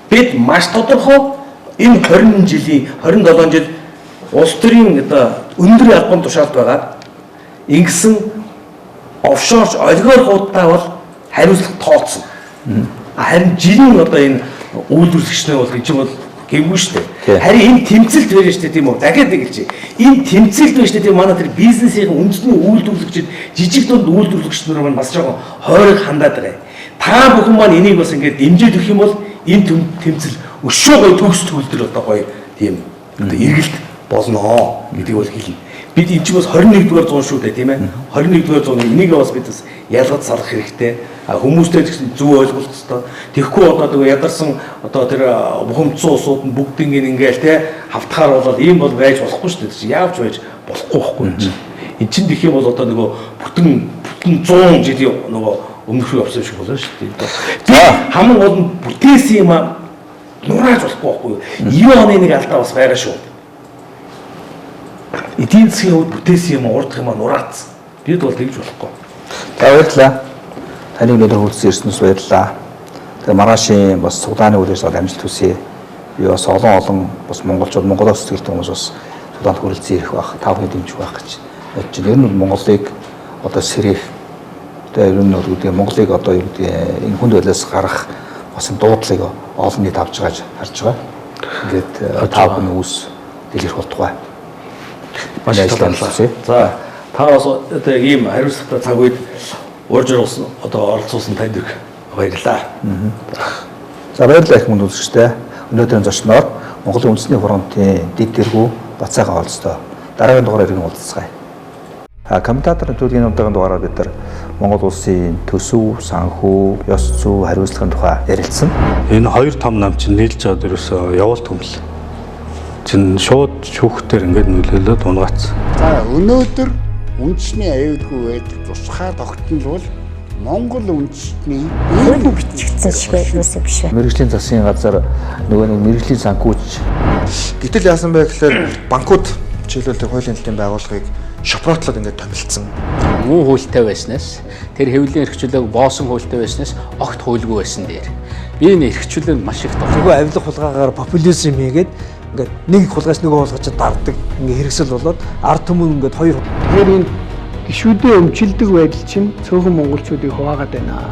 Бид маш тодорхой энэ 20 жилийн 27 жил улс төрийн одоо өндөр албан тушаалд байгаа. Ингэсэн офшорч олигархуудтай бол хариуцлага тооцсон. Харин жилийн одоо энэ үйлдвэрлэгчнээ бол гэж бол гэмгүй шүү дээ. Харин энэ тэмцэлт байж штэ тийм үү? Дахиад нэг хэлчихье. Энэ тэмцэлт байж штэ тийм манай тэр бизнесийн үндэсний үйлдвэрлэгчид жижиг дунд үйлдвэрлэгчнэр маань бас жоохон хойрог хандаад байгаа. Та бүхэн маань энийг бас ингээд дэмжиж өгөх юм бол энэ тэмцэл өшөө гоё төгс төлдөр одоо гоё тийм одоо эргэлт болно гэдгийг бол хэлнэ. Бид энэ чинь бас 21-р зуун шүү дээ тийм ээ. 21-р зууны энийг бас бид бас ялгаж салах хэрэгтэй. Хүмүүстэй зөв ойлгох хэрэгтэй. Тэгэхгүй одоо нөгөө ядарсан одоо тэр бухимдсан улсууд нь бүгднийг ингээл те хавтахаар болоод ийм бол байж болохгүй шүү дээ. Яавч байж болохгүй байхгүй юм чинь. Эн чинь гэх юм бол одоо нөгөө бүтэн 100 жилийн нөгөө өмнөх явсан шиг болоо шүү дээ. За хамгийн гол нь бүтээсэн юм а нурааж болохгүй байхгүй. 90 оны нэг алдаа бас байгаа шүү. Эдийн засгийн хувьд бүтээсэн юм урдах юм а нураацсан. Бид бол тэгж болохгүй. За баярлалаа. Таныг өнөөдөр хүрэлцэн ирснээс баярлалаа. Тэгээ маргаашийн бас цуглааны үрээс амжилт хүсье. Би бас олон бас монголчууд Монголоос сэтгэлтэй хүмүүс бас цуглаанд хүрэлцэн ирэх байх, та бүхний дэмжих байх гэж бодож байна. Ер нь Монголыг одоо сэрэх тэгээ ер нь бол Монголыг одоо юу гэдэг энэ хүнд байлаас гарах бас дуудлагыг олон нийт авч байгааж харж байгаа. Ингээд та бүхэн үс дэлгэрэх болтугай. Маш баярлалаа. За та бас одоо ийм хариуцлагатай цаг үед урьж орсон одоо оролцуулсан танд их баярлалаа. За баярлалаа их мөн үзэгчтэй. Өнөөдрийн зочноор Монголын үндэсний фронтын дэд тэргүүн Батсайхан оролцлоо. Дараагийн дугаараар иргэн уулзцгаая. Комментатор Н.Батсайханы удаагийн дугаараар бид нар Монгол улсын төсөв, санхүү, ёс зүй, хариуцлагын тухай ярилцсан. Энэ хоёр том нам чинь нийлж чад ерөөсөө явуулт хүмэл. Чин шууд шүүхтэр ингээд нөлөөлөд унгаац. За өнөөдөр үндэсний аюулгүй байдал тусгай тогтнол Монгол үндэсний Өөрөөр бичигдсэн шиг байсан биш үү? Мэргэжлийн засгийн газар нөгөө нэг мэргэжлийн санхүүч. Гэтэл яасан бэ гэхээр банкуд жишээлбэл хуулийн хэлтийн байгууллагыг шопротлоод ингээд томилсон. Муу хуультай байснаас тэр хэвлэлийн эрхчлөлөг боосон хуультай байснаас огт хуульгүй байсан дээр. Би энэ эрхчлөлөнд маш их Тэгвэл авилга хулгаагаар популизм хийгээд ингээд нэг хулгайч нөгөө хулгайчд дарддаг ингээд хэрэгсэл болоод ард түмэн ингээд хоёр Тэгэхээр энэ гишүүдийн өмчилдэг байдал чинь цөөхөн монголчуудыг хуваагаад байна.